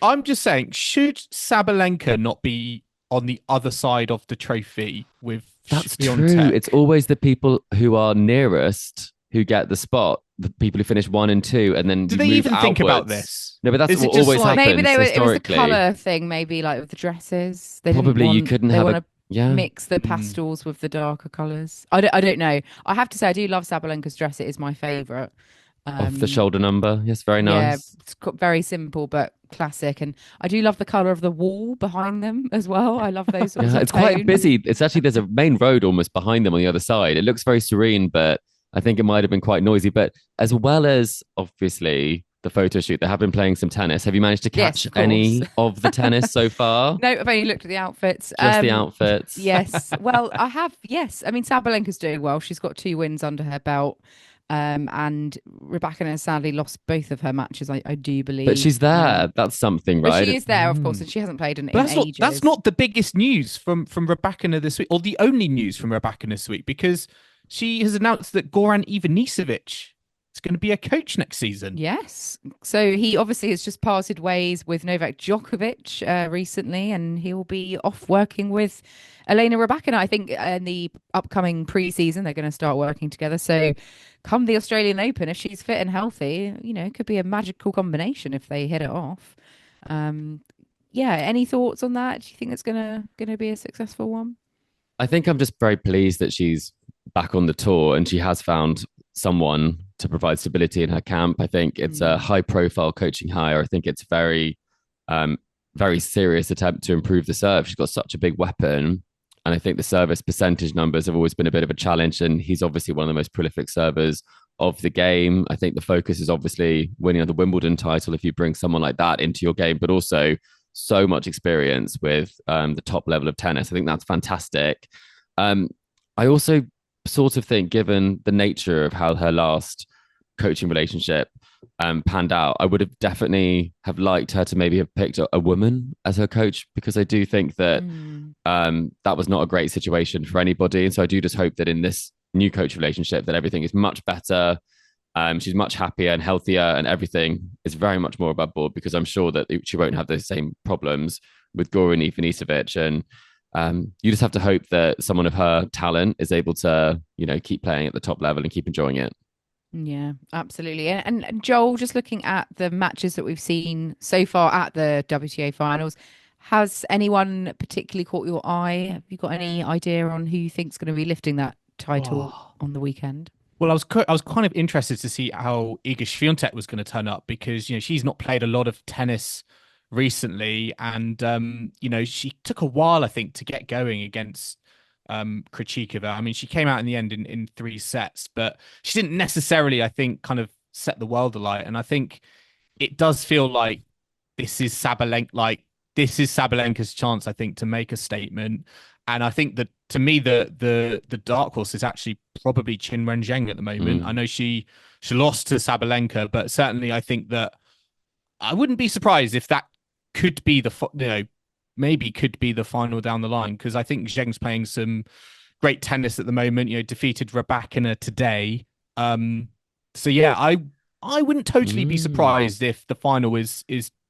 I'm just saying, should Sabalenka not be on the other side of the trophy with That's Swiatek? true. It's always the people who are nearest who get the spot, the people who finish 1 and 2, and then do they even think about this? No, but that's what always happens. Maybe it was a historically. colour thing, maybe like with the dresses. You couldn't have mix the pastels with the darker colours. I don't know. I have to say, I do love Sabalenka's dress. It is my favourite. Off the shoulder number. Yes, very nice. Yeah, it's very simple but classic. And I do love the colour of the wall behind them as well. I love those sorts of it's quite tones. busy. It's actually, there's a main road almost behind them on the other side. It looks very serene, but I think it might have been quite noisy. But as well as obviously the photo shoot, they have been playing some tennis. Have you managed to catch any of the tennis so far? No, I've only looked at the outfits. Just the outfits. Yes. Well, I have. Yes. I mean, Sabalenka's doing well. She's got 2 wins under her belt. And Rybakina sadly lost both of her matches, I do believe. But she's there. That's something, right? But she is there, of course, and she hasn't played in ages. That's not the biggest news from Rybakina this week, or the only news from Rybakina this week, because she has announced that Goran Ivanisevic is going to be a coach next season. Yes. So he obviously has just parted ways with Novak Djokovic recently, and he will be off working with Elena Rybakina. I think in the upcoming pre-season, they're going to start working together. So come the Australian Open, if she's fit and healthy, it could be a magical combination if they hit it off. Any thoughts on that? Do you think it's going to be a successful one? I think I'm just very pleased that she's back on the tour and she has found someone to provide stability in her camp. I think it's a high profile coaching hire. I think it's very, very serious attempt to improve the serve. She's got such a big weapon. And I think the service percentage numbers have always been a bit of a challenge. And he's obviously one of the most prolific servers of the game. I think the focus is obviously winning the Wimbledon title if you bring someone like that into your game, but also so much experience with the top level of tennis. I think that's fantastic. I also sort of think, given the nature of how her last coaching relationship panned out, I would have definitely have liked her to maybe have picked a woman as her coach, because I do think that that was not a great situation for anybody. And so I do just hope that in this new coach relationship that everything is much better. She's much happier and healthier, and everything is very much more above board, because I'm sure that she won't have those same problems with Goran Ivanisevic. And you just have to hope that someone of her talent is able to, keep playing at the top level and keep enjoying it. Yeah, absolutely. And Joel, just looking at the matches that we've seen so far at the WTA Finals, has anyone particularly caught your eye? Have you got any idea on who you think's going to be lifting that title on the weekend? Well, I was kind of interested to see how Iga Swiatek was going to turn up, because she's not played a lot of tennis recently, and she took a while, I think, to get going against Krejcikova. I mean, she came out in the end in 3 sets, but she didn't necessarily, I think, kind of set the world alight. And I think it does feel like this is Sabalenka's chance, I think, to make a statement. And I think that, to me, the dark horse is actually probably Qinwen Zheng at the moment. I know she lost to Sabalenka, but certainly I think that I wouldn't be surprised if that could be maybe could be the final down the line, because I think Zheng's playing some great tennis at the moment. Defeated Rybakina today. So yeah, I wouldn't totally be surprised if the final is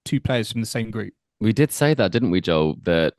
2 players from the same group. We did say that, didn't we, Joel? That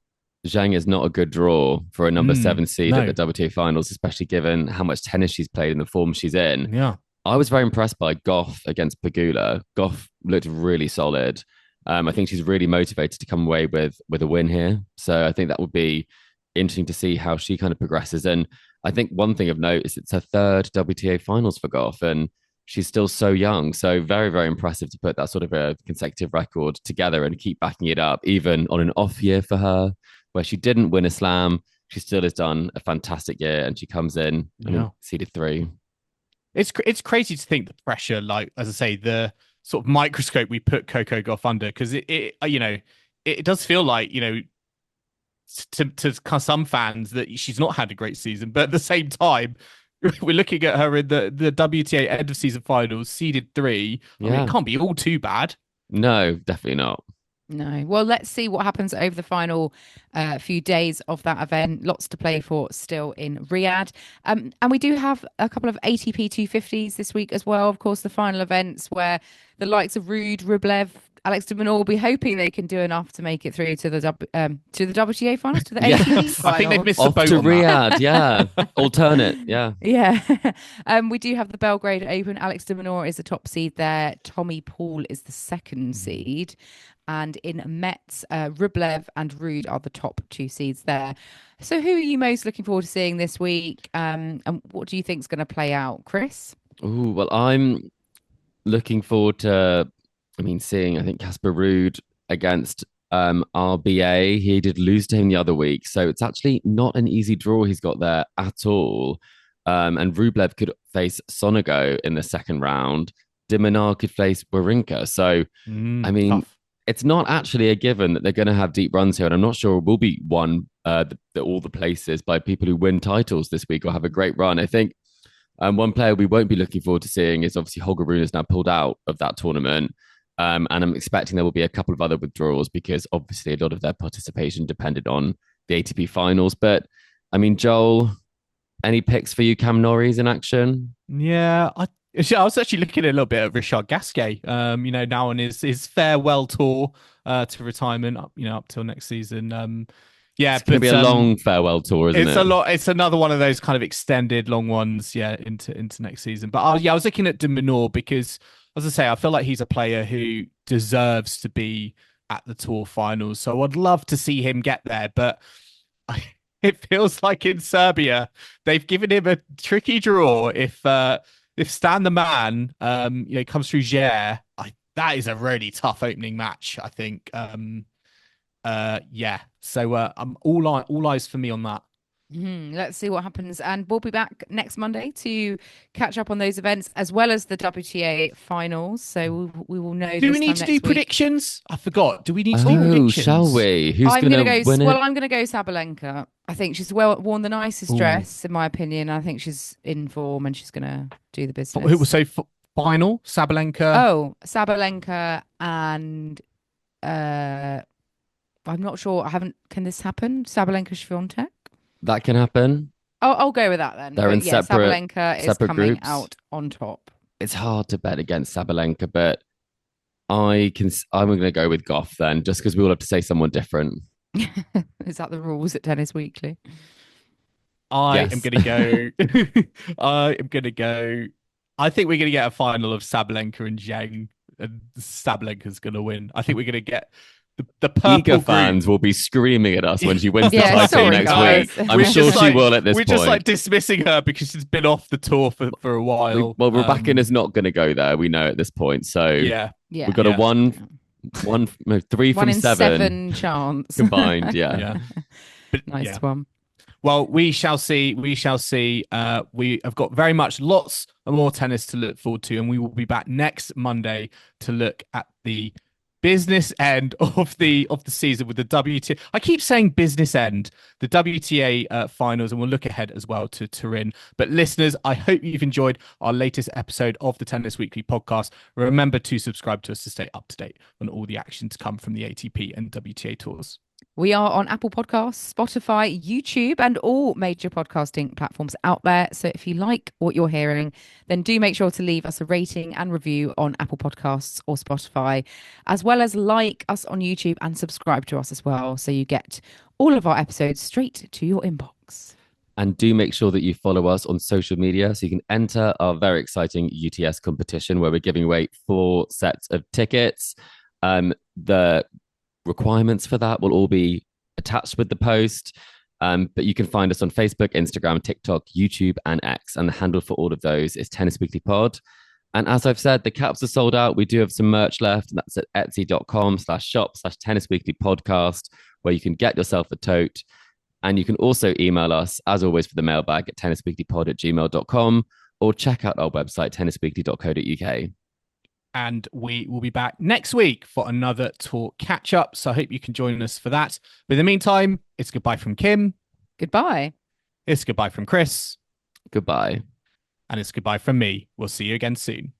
Zheng is not a good draw for a number 7 seed at the WTA Finals, especially given how much tennis she's played and the form she's in. Yeah, I was very impressed by Gauff against Pegula. Gauff looked really solid. I think she's really motivated to come away with a win here. So I think that would be interesting to see how she kind of progresses. And I think one thing of note is it's her 3rd WTA Finals for Gauff, and she's still so young. So very, very impressive to put that sort of a consecutive record together and keep backing it up, even on an off year for her, where she didn't win a slam. She still has done a fantastic year, and she comes in, seeded 3. It's crazy to think the pressure, like, as I say, the sort of microscope we put Coco Gauff under, because it does feel like, to some fans that she's not had a great season, but at the same time, we're looking at her in the WTA end of season finals, seeded 3. I mean, it can't be all too bad. No, definitely not. No. Well, let's see what happens over the final few days of that event. Lots to play for still in Riyadh. And we do have a couple of ATP 250s this week as well. Of course, the final events where the likes of Ruud, Rublev, Alex de Minaur will be hoping they can do enough to make it through to the WTA finals, to the ATP finals. I think they've missed the boat to on Riyadh, yeah. Alternate, yeah. Yeah. We do have the Belgrade Open. Alex de Minaur is the top seed there. Tommy Paul is the second seed. And in Metz, Rublev and Ruud are the top 2 seeds there. So who are you most looking forward to seeing this week? And what do you think is going to play out, Chris? Oh, well, I'm looking forward to, seeing, I think, Casper Ruud against RBA. He did lose to him the other week. So it's actually not an easy draw he's got there at all. And Rublev could face Sonego in the second round. De Minaur could face Wawrinka. So, tough. It's not actually a given that they're going to have deep runs here. And I'm not sure it will be won all the places by people who win titles this week or have a great run. I think one player we won't be looking forward to seeing is obviously Holger Rune is now pulled out of that tournament. And I'm expecting there will be a couple of other withdrawals because obviously a lot of their participation depended on the ATP finals. But Joel, any picks for you? Cam Norrie's in action? Yeah, I was actually looking a little bit at Richard Gasquet, now on his farewell tour to retirement, up till next season. It's going to be a long farewell tour, isn't it? It's a lot. It's another one of those kind of extended long ones, into next season. But I was looking at de Minaur because, as I say, I feel like he's a player who deserves to be at the tour finals. So I'd love to see him get there, but it feels like in Serbia they've given him a tricky draw. If Stan the Man, comes through Ger, that is a really tough opening match, I think. So I'm all eyes for me on that. Let's see what happens, and we'll be back next Monday to catch up on those events as well as the WTA finals. So we will know. Do we need to do predictions? I forgot. Do we need to do predictions? Shall we? Who's going to win it? Well, I'm going to go Sabalenka. I think she's worn the nicest dress, in my opinion. I think she's in form and she's going to do the business. Who will say final? Sabalenka. Oh, Sabalenka and I'm not sure. Can this happen? Sabalenka Swiatek? That can happen. I'll go with that then. They're in separate Sabalenka is coming groups. out on top. It's hard to bet against Sabalenka, but I'm going to go with Gauff then, just because we all have to say someone different. Is that the rules at Tennis Weekly? I am going to go. I think we're going to get a final of Sabalenka and Zhang, and Sabalenka's going to win. I think we're going to get the purple Giga fans will be screaming at us when she wins the title next week. I'm sure she will at this point. We're just like dismissing her because she's been off the tour for a while. Well, Rybakina is not going to go there. We know at this point. So we've got a 3 from 7 chance combined. But, nice one. Well, we shall see. We have got very much lots of more tennis to look forward to, and we will be back next Monday to look at the business end of the season with the WTA. I keep saying business end, the WTA finals, and we'll look ahead as well to Turin. But listeners, I hope you've enjoyed our latest episode of the Tennis Weekly podcast. Remember to subscribe to us to stay up to date on all the action to come from the ATP and WTA tours. We are on Apple Podcasts, Spotify, YouTube, and all major podcasting platforms out there. So if you like what you're hearing, then do make sure to leave us a rating and review on Apple Podcasts or Spotify, as well as like us on YouTube and subscribe to us as well, so you get all of our episodes straight to your inbox. And do make sure that you follow us on social media so you can enter our very exciting UTS competition where we're giving away 4 sets of tickets. The requirements for that will all be attached with the post, but you can find us on Facebook, Instagram, TikTok, YouTube, and X, and the handle for all of those is Tennis Weekly Pod. And as I've said, the caps are sold out. We do have some merch left. And that's at etsy.com/shop/tennis weekly podcast, where you can get yourself a tote. And you can also email us, as always, for the mailbag at tennisweeklypod@gmail.com, or check out our website, tennisweekly.co.uk. And we will be back next week for another tour catch up. So I hope you can join us for that. But in the meantime, it's goodbye from Kim. Goodbye. It's goodbye from Chris. Goodbye. And it's goodbye from me. We'll see you again soon.